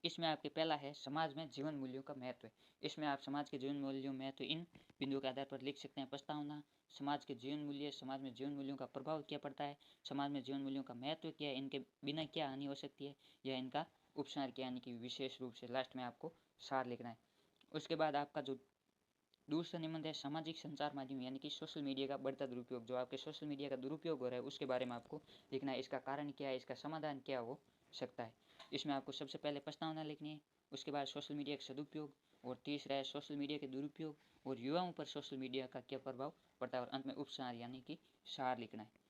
इसमें आपके पहला है समाज में जीवन मूल्यों का महत्व। इसमें आप समाज के जीवन मूल्यों महत्व इन बिंदुओं के आधार पर लिख सकते हैं। प्रस्तावना, समाज के जीवन मूल्य, समाज में जीवन मूल्यों का प्रभाव क्या पड़ता है, समाज में जीवन मूल्यों का महत्व क्या है, इनके बिना क्या हानि हो सकती है, या इनका उपसंहार क्या, यानी कि विशेष रूप से लास्ट में आपको सार लिखना है। उसके बाद आपका जो दूसरा निबंध है सामाजिक संचार माध्यम यानी कि सोशल मीडिया का बढ़ता दुरुपयोग। जो आपके सोशल मीडिया का दुरुपयोग हो रहा है उसके बारे में आपको लिखना है। इसका कारण क्या है, इसका समाधान क्या हो सकता है। इसमें आपको सबसे पहले प्रस्तावना लिखनी है, उसके बाद सोशल मीडिया का सदुपयोग, और तीसरा है सोशल मीडिया के दुरुपयोग और युवाओं पर सोशल मीडिया का क्या प्रभाव पड़ता है, और अंत में उपसार यानी कि सार लिखना है।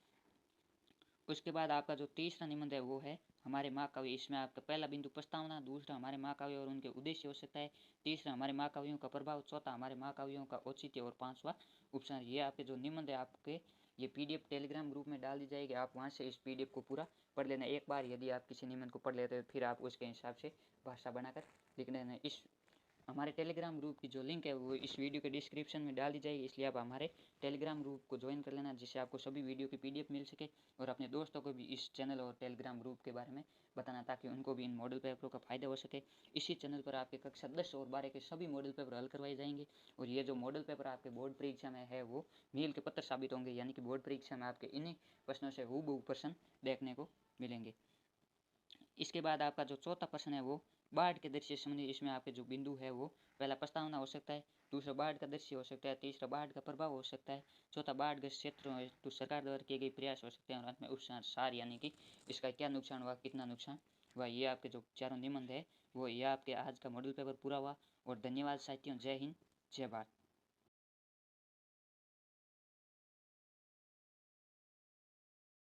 उसके बाद आपका जो तीसरा निबंध है वो है हमारे महाकाव्य। इसमें आपका पहला बिंदु प्रस्तावना, दूसरा हमारे महाकाव्य और उनके उद्देश्य हो सकता है, तीसरा हमारे महाकाव्यों का प्रभाव, चौथा हमारे महाकाव्यों का औचित्य और पांचवा उपसंहार। ये आपके जो निबंध है आपके ये पीडीएफ टेलीग्राम ग्रुप में डाल दी जाएगी। आप वहाँ से इस पीडीएफ को पूरा पढ़ लेना। एक बार यदि आप किसी निबंध को पढ़ लेते हो फिर आप उसके हिसाब से भाषा बनाकर लिख लेना। इस हमारे टेलीग्राम ग्रुप की जो लिंक है वो इस वीडियो के डिस्क्रिप्शन में डाल दी जाएगी, इसलिए आप हमारे टेलीग्राम ग्रुप को ज्वाइन कर लेना, जिससे आपको सभी वीडियो की पीडीएफ मिल सके। और अपने दोस्तों को भी इस चैनल और टेलीग्राम ग्रुप के बारे में बताना, ताकि उनको भी इन मॉडल पेपरों का फायदा हो सके। इसी चैनल पर आपके कक्षा 10 और 12 के सभी मॉडल पेपर हल करवाए जाएंगे। और ये जो मॉडल पेपर आपके बोर्ड परीक्षा में है वो मील के पत्थर साबित होंगे, यानी कि बोर्ड परीक्षा में आपके इन्हीं प्रश्नों से हूबहू प्रश्न देखने को मिलेंगे। इसके बाद आपका जो चौथा प्रश्न है वो बाढ़ के दृश्य संबंधी। इसमें आपके जो बिंदु है वो पहला प्रस्तावना हो सकता है, दूसरा बाढ़ का दृश्य हो सकता है, तीसरा बाढ़ का प्रभाव हो सकता है, चौथा बाढ़ग्रस्त क्षेत्रों हेतु सरकार द्वारा किए गए प्रयास हो सकते हैं, और अंत में उपसंहार सार यानी कि इसका क्या नुकसान हुआ, कितना नुकसान हुआ। ये आपके जो चारों निबंध है वो ये आपके आज का मॉडल पेपर पूरा हुआ। और धन्यवाद साथियों, जय हिंद, जय भारत।